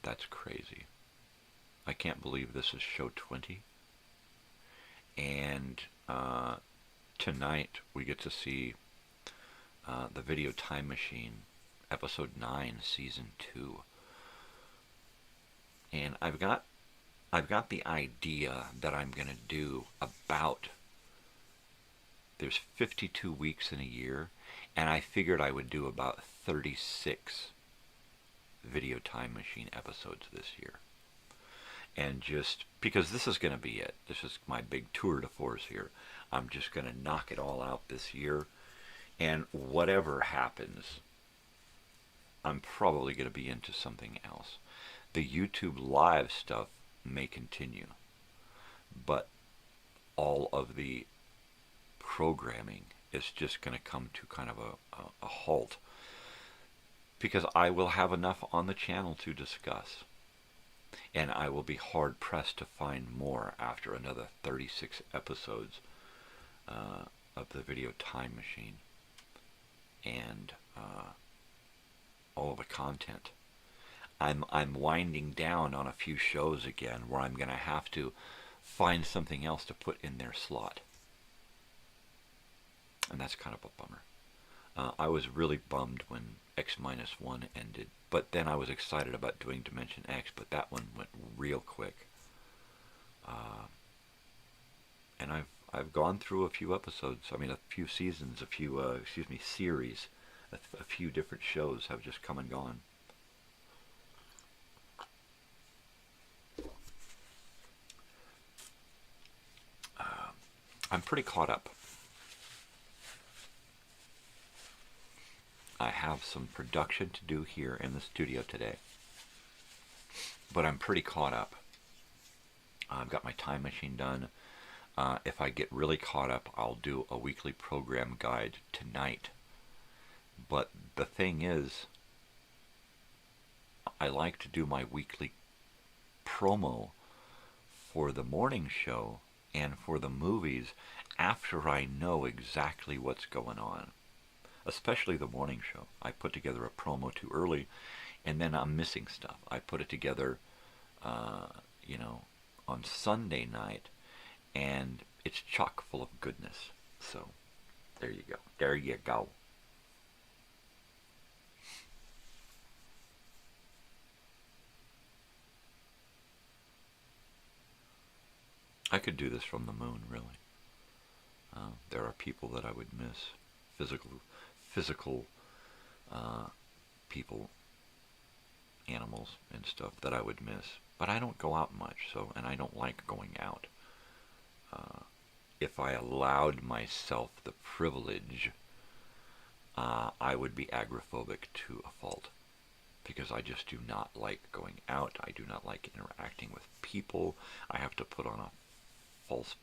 That's crazy. I can't believe this is show 20. And tonight we get to see The Video Time Machine, Episode 9, Season 2. And I've got the idea that I'm going to do about, there's 52 weeks in a year, and I figured I would do about 36 Video Time Machine episodes this year. And just, because this is going to be it. This is my big tour de force here. I'm just going to knock it all out this year. And whatever happens, I'm probably going to be into something else. The YouTube live stuff may continue, but all of the programming is just going to come to kind of a halt, because I will have enough on the channel to discuss, and I will be hard-pressed to find more after another 36 episodes of the Video Time Machine and all of the content. I'm winding down on a few shows again where I'm going to have to find something else to put in their slot. And that's kind of a bummer. I was really bummed when X-1 ended, but then I was excited about doing Dimension X, but that one went real quick. And I've gone through a few episodes, I mean a few seasons, a few, series. A few different shows have just come and gone. I'm pretty caught up. I have some production to do here in the studio today, but I'm pretty caught up. I've got my time machine done. If I get really caught up, I'll do a weekly program guide tonight. But the thing is, I like to do my weekly promo for the morning show and for the movies after I know exactly what's going on. Especially the morning show. I put together a promo too early, and then I'm missing stuff. I put it together, on Sunday night, and it's chock full of goodness. So, there you go. There you go. I could do this from the moon, really. There are people that I would miss, physical people, animals and stuff that I would miss. But I don't go out much, so, and I don't like going out. If I allowed myself the privilege, I would be agoraphobic to a fault. Because I just do not like going out. I do not like interacting with people. I have to put on a false,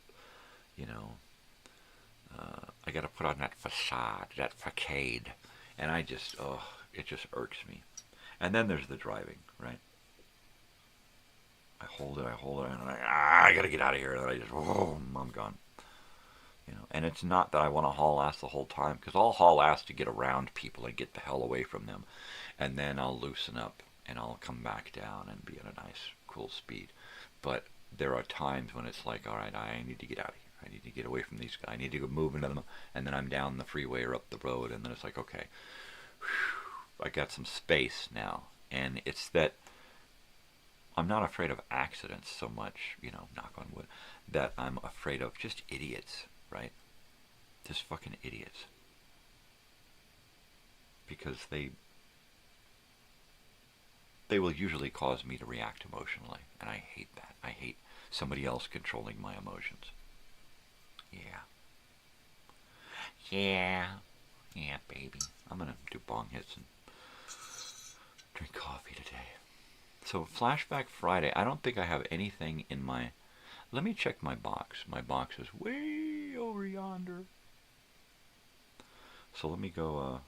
I got to put on that facade, that facade, and it just irks me. And then there's the driving, right? I hold it, and I got to get out of here, and then I just, I'm gone. And it's not that I want to haul ass the whole time, because I'll haul ass to get around people and get the hell away from them, and then I'll loosen up, and I'll come back down and be at a nice, cool speed. But there are times when it's like, all right, I need to get out of here. I need to get away from these guys. I need to go move into them, and then I'm down the freeway or up the road, and then it's like, okay, whew, I got some space now. And it's that I'm not afraid of accidents so much, knock on wood, that I'm afraid of just idiots, right? Just fucking idiots. Because they will usually cause me to react emotionally, and I hate that. I hate somebody else controlling my emotions. Yeah, baby. I'm gonna do bong hits and drink coffee today. So, Flashback Friday. I don't think I have anything in my... Let me check my box. My box is way over yonder. So let me go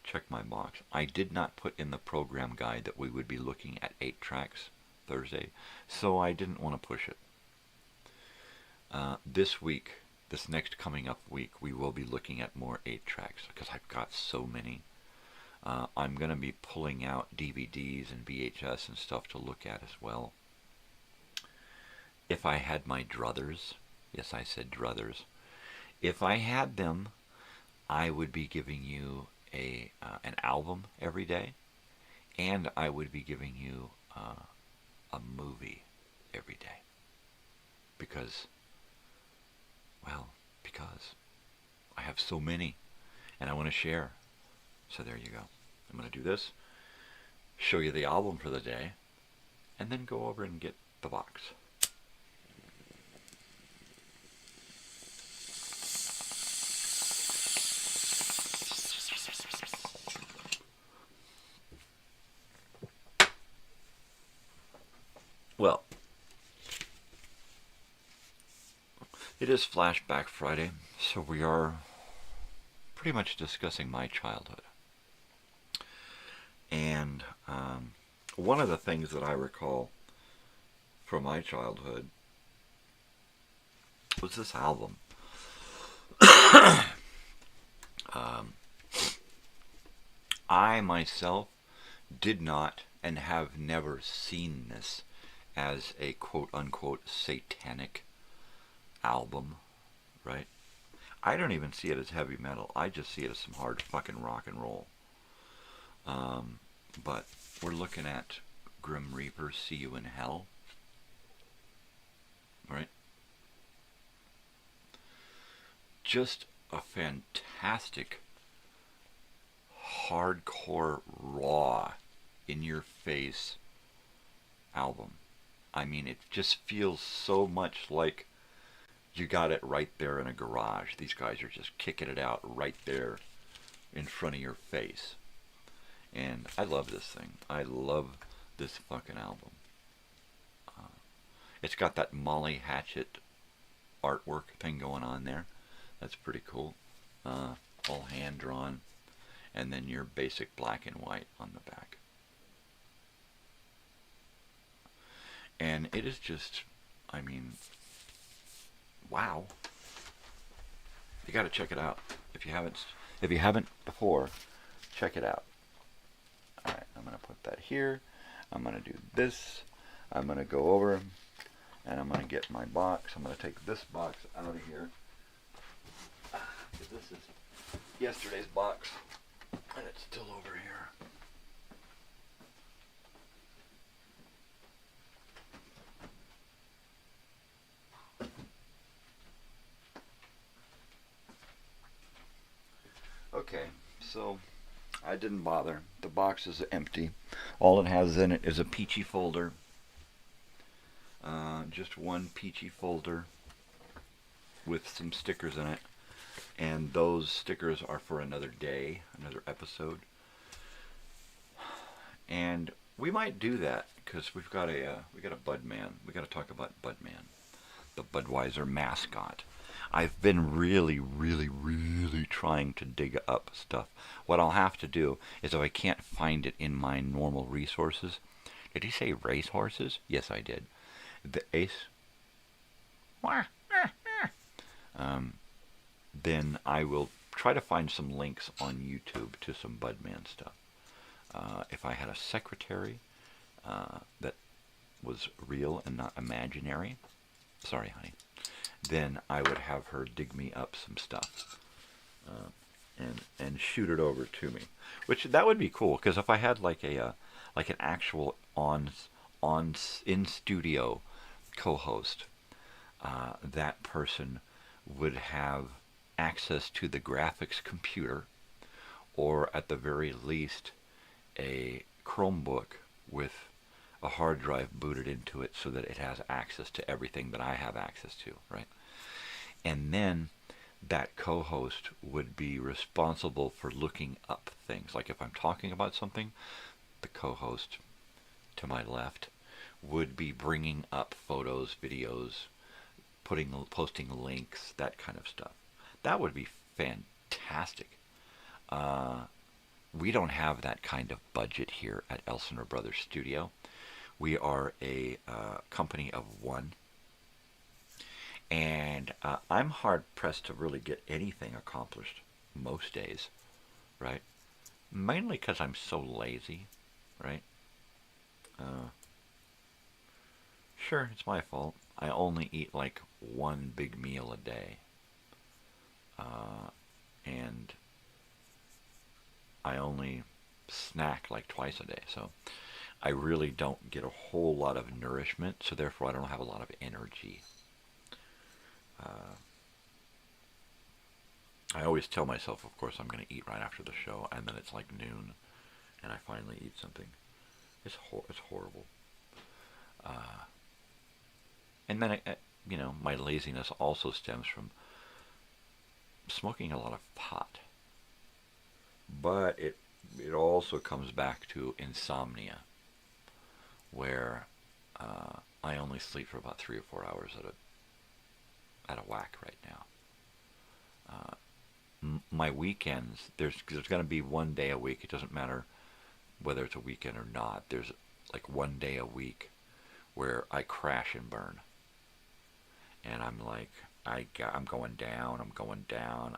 check my box. I did not put in the program guide that we would be looking at 8 tracks Thursday, so I didn't want to push it. This week, this next coming up week, we will be looking at more 8 tracks because I've got so many. I'm going to be pulling out DVDs and VHS and stuff to look at as well. If I had my druthers, yes, I said druthers. If I had them, I would be giving you an album every day, and I would be giving you a movie every day. Because I have so many, and I want to share. So there you go. I'm going to do this, show you the album for the day, and then go over and get the box. Well, it is Flashback Friday, so we are pretty much discussing my childhood. And one of the things that I recall from my childhood was this album. I myself did not and have never seen this as a quote-unquote satanic album, right? I don't even see it as heavy metal. I just see it as some hard fucking rock and roll. But we're looking at Grim Reaper, See You in Hell, right? Just a fantastic, hardcore, raw, in-your-face album. I mean, it just feels so much like you got it right there in a garage. These guys are just kicking it out right there in front of your face. And I love this thing. I love this fucking album. It's got that Molly Hatchet artwork thing going on there. That's pretty cool. All hand-drawn. And then your basic black and white on the back. And it is just, I mean, wow. You got to check it out. If you haven't before, check it out. All right, I'm going to put that here. I'm going to do this. I'm going to go over and I'm going to get my box. I'm going to take this box out of here. This is yesterday's box and it's still over here. Okay, so I didn't bother. The box is empty. All it has in it is a peachy folder. Just one peachy folder with some stickers in it. And those stickers are for another day, another episode. And we might do that because we got a Budman. We got to talk about Budman, the Budweiser mascot. I've been really trying to dig up stuff. What I'll have to do is, if I can't find it in my normal resources, did he say racehorses? Yes, I did. The ace. Then I will try to find some links on YouTube to some Budman stuff. If I had a secretary that was real and not imaginary, sorry, honey, then I would have her dig me up some stuff and shoot it over to me. Which that would be cool, because if I had like an actual in studio co-host, that person would have access to the graphics computer, or at the very least a Chromebook with a hard drive booted into it so that it has access to everything that I have access to, right? And then that co-host would be responsible for looking up things. Like if I'm talking about something, the co-host to my left would be bringing up photos, videos, posting links, that kind of stuff. That would be fantastic. We don't have that kind of budget here at Elsinore Brothers Studio. We are a company of one. And I'm hard-pressed to really get anything accomplished most days, right? Mainly because I'm so lazy, right? Sure, it's my fault. I only eat like one big meal a day. And I only snack like twice a day, so I really don't get a whole lot of nourishment, so therefore I don't have a lot of energy. I always tell myself, of course, I'm going to eat right after the show, and then it's like noon, and I finally eat something. It's horrible. And then, my laziness also stems from smoking a lot of pot. But it also comes back to insomnia, where I only sleep for about 3 or 4 hours at a whack right now. My weekends, there's going to be one day a week. It doesn't matter whether it's a weekend or not. There's like one day a week where I crash and burn. And I'm like, I'm going down,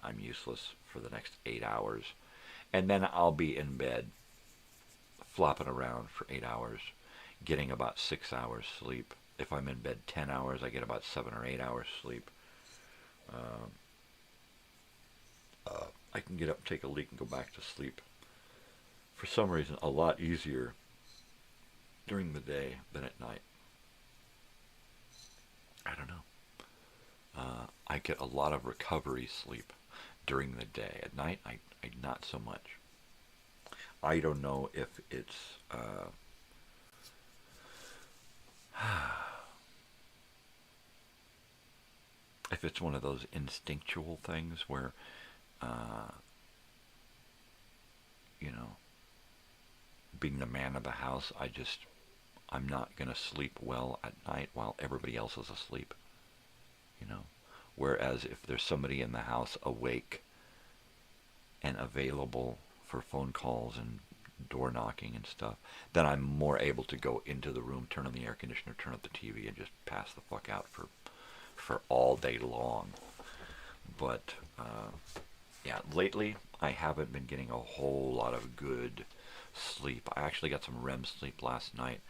I'm useless for the next 8 hours. And then I'll be in bed, flopping around for 8 hours, getting about 6 hours sleep. If I'm in bed 10 hours, I get about 7 or 8 hours sleep. I can get up, take a leak, and go back to sleep. For some reason, a lot easier during the day than at night. I don't know. I get a lot of recovery sleep during the day. At night, I not so much. I don't know if it's if it's one of those instinctual things where being the man of the house, I'm not going to sleep well at night while everybody else is asleep. Whereas if there's somebody in the house awake and available for phone calls and door knocking and stuff, then I'm more able to go into the room, turn on the air conditioner, turn up the TV, and just pass the fuck out for all day long. But lately I haven't been getting a whole lot of good sleep. I actually got some REM sleep last night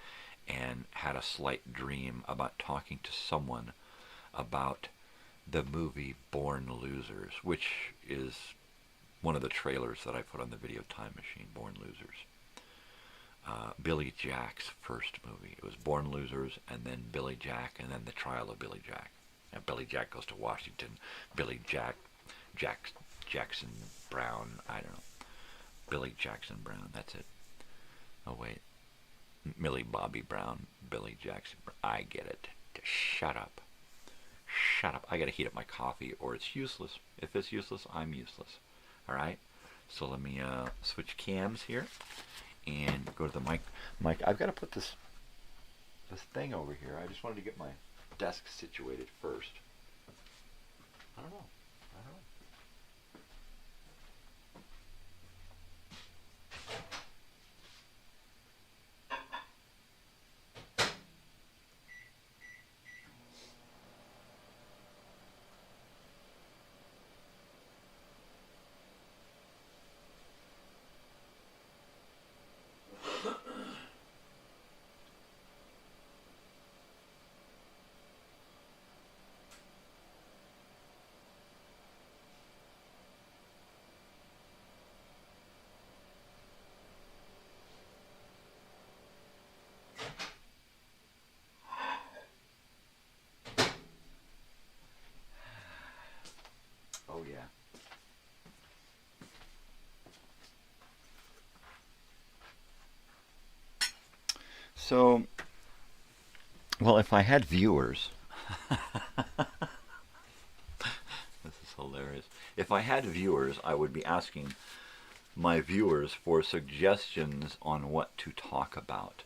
and had a slight dream about talking to someone about the movie Born Losers, which is one of the trailers that I put on the video time machine, Born Losers. Billy Jack's first movie. It was Born Losers, and then Billy Jack, and then the trial of Billy Jack. And Billy Jack goes to Washington. Jackson Brown, I don't know. Billy Jackson Brown, that's it. Oh, wait. Millie Bobby Brown, Billy Jackson Brown. I get it. Shut up. Shut up. I gotta heat up my coffee or it's useless. If it's useless, I'm useless. Alright? So let me switch cams here and go to the mic. I've got to put this thing over here. I just wanted to get my desk situated first. I don't know. Oh, yeah. So, well, if I had viewers, this is hilarious. If I had viewers, I would be asking my viewers for suggestions on what to talk about,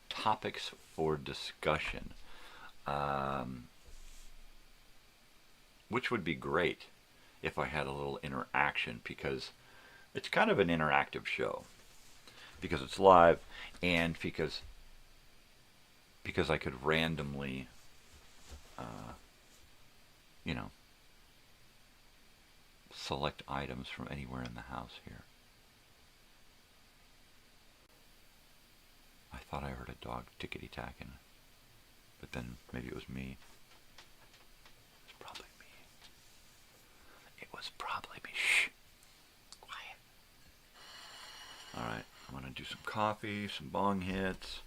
topics for discussion, which would be great if I had a little interaction, because it's kind of an interactive show, because it's live, and because I could randomly, select items from anywhere in the house here. I thought I heard a dog tickety-tacking, but then maybe it was me. It was probably me. It was probably me. Shh. Quiet. I'm going to do some coffee, some bong hits,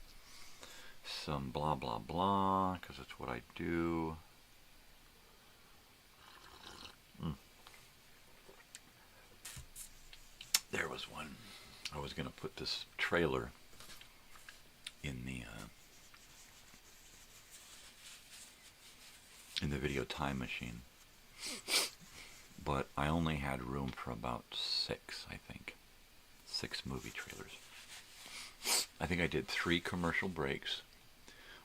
some blah, blah, blah, because that's what I do. There was one. I was going to put this trailer in the video time machine, but I only had room for about 6, I think. 6 movie trailers. I think I did 3 commercial breaks,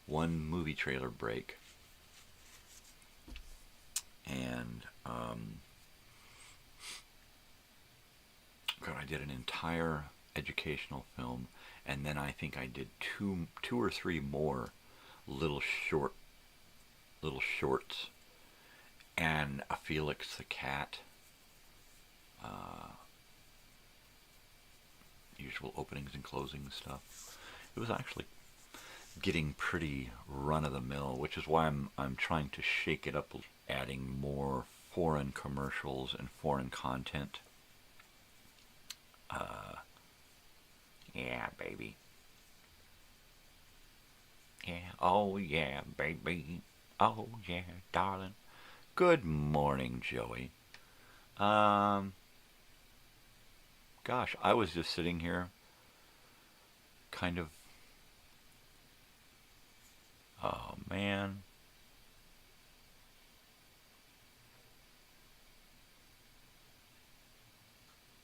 1 movie trailer break, and God, I did an entire educational film, and then I think I did two or three more little shorts, and a Felix the Cat, usual openings and closings stuff. It was actually getting pretty run-of-the-mill, which is why I'm trying to shake it up, adding more foreign commercials and foreign content. Yeah, baby. Yeah, oh yeah, baby. Oh yeah, darling. Good morning, Joey. Gosh, I was just sitting here kind of... Oh, man.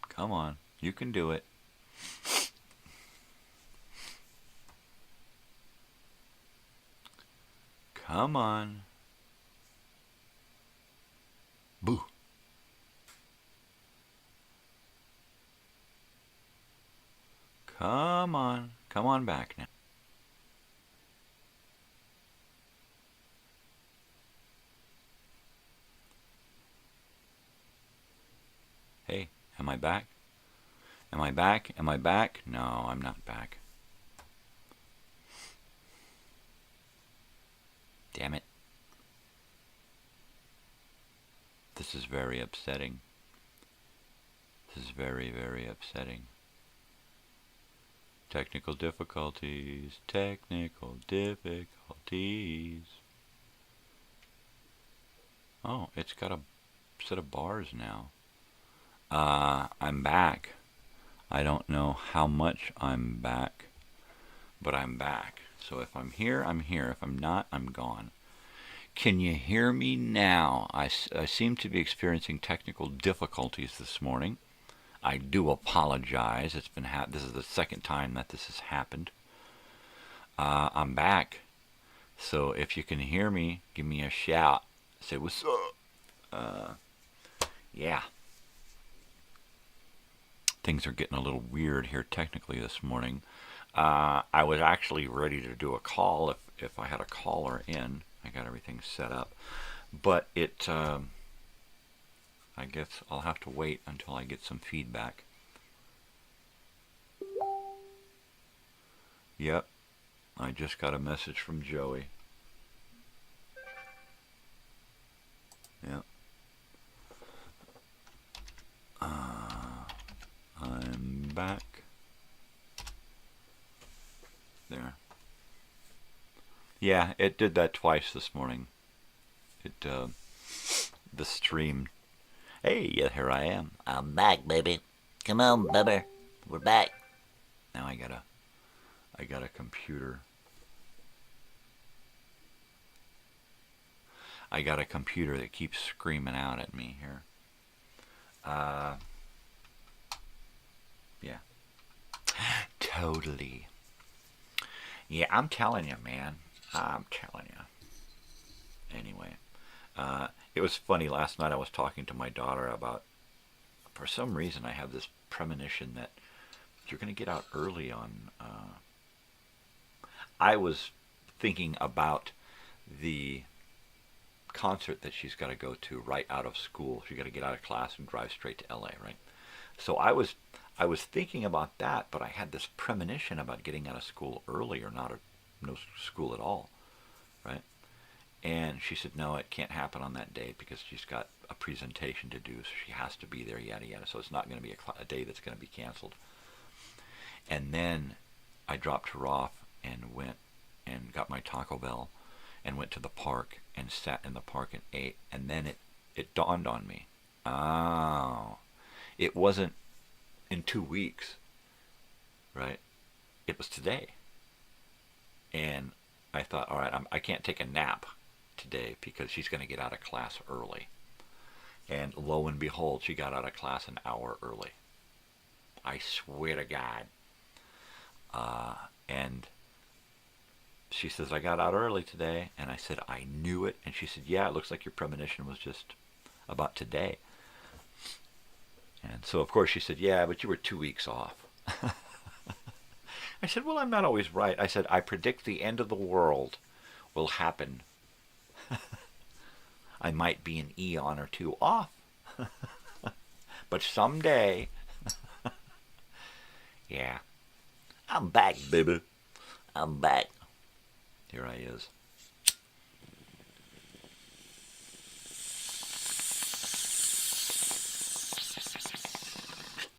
Come on, you can do it. Come on. Boo. Come on. Come on back now. Hey, am I back? Am I back? Am I back? No, I'm not back. Damn it. This is very upsetting. This is very, very upsetting. Technical difficulties. Technical difficulties. Oh, it's got a set of bars now. I'm back. I don't know how much I'm back, but I'm back. So if I'm here, I'm here. If I'm not, I'm gone. Can you hear me now? I seem to be experiencing technical difficulties this morning. I do apologize. It's been this is the second time that this has happened. I'm back. So if you can hear me, give me a shout. Say what's up. Yeah. Things are getting a little weird here technically this morning. I was actually ready to do a call if I had a caller in. I got everything set up. But I guess I'll have to wait until I get some feedback. Yep. I just got a message from Joey. Yep. I'm back. There. Yeah, it did that twice this morning. The stream. Hey, yeah, here I am. I'm back, baby. Come on, baby. We're back. Now I got a computer. I got a computer that keeps screaming out at me here. Yeah. Totally. Yeah, I'm telling you, man. I'm telling you. Anyway, it was funny. Last night I was talking to my daughter about, for some reason I have this premonition that you're going to get out early on. I was thinking about the concert that she's got to go to right out of school. She's got to get out of class and drive straight to LA, right? So I was thinking about that, but I had this premonition about getting out of school early or no school at all, right? And she said, no, it can't happen on that day because she's got a presentation to do, so she has to be there, yada, yada. So it's not going to be a day that's going to be canceled. And then I dropped her off and went and got my Taco Bell and went to the park and sat in the park and ate. And then it dawned on me. Oh, it wasn't in 2 weeks, right? It was today. And I thought, all right, I can't take a nap today because she's going to get out of class early. And lo and behold, she got out of class an hour early. I swear to God. And she says, I got out early today. And I said, I knew it. And she said, yeah, it looks like your premonition was just about today. And so, of course, she said, yeah, but you were 2 weeks off. I said, well, I'm not always right. I said, I predict the end of the world will happen. I might be an eon or two off. But someday, yeah, I'm back, baby. I'm back. Here I is.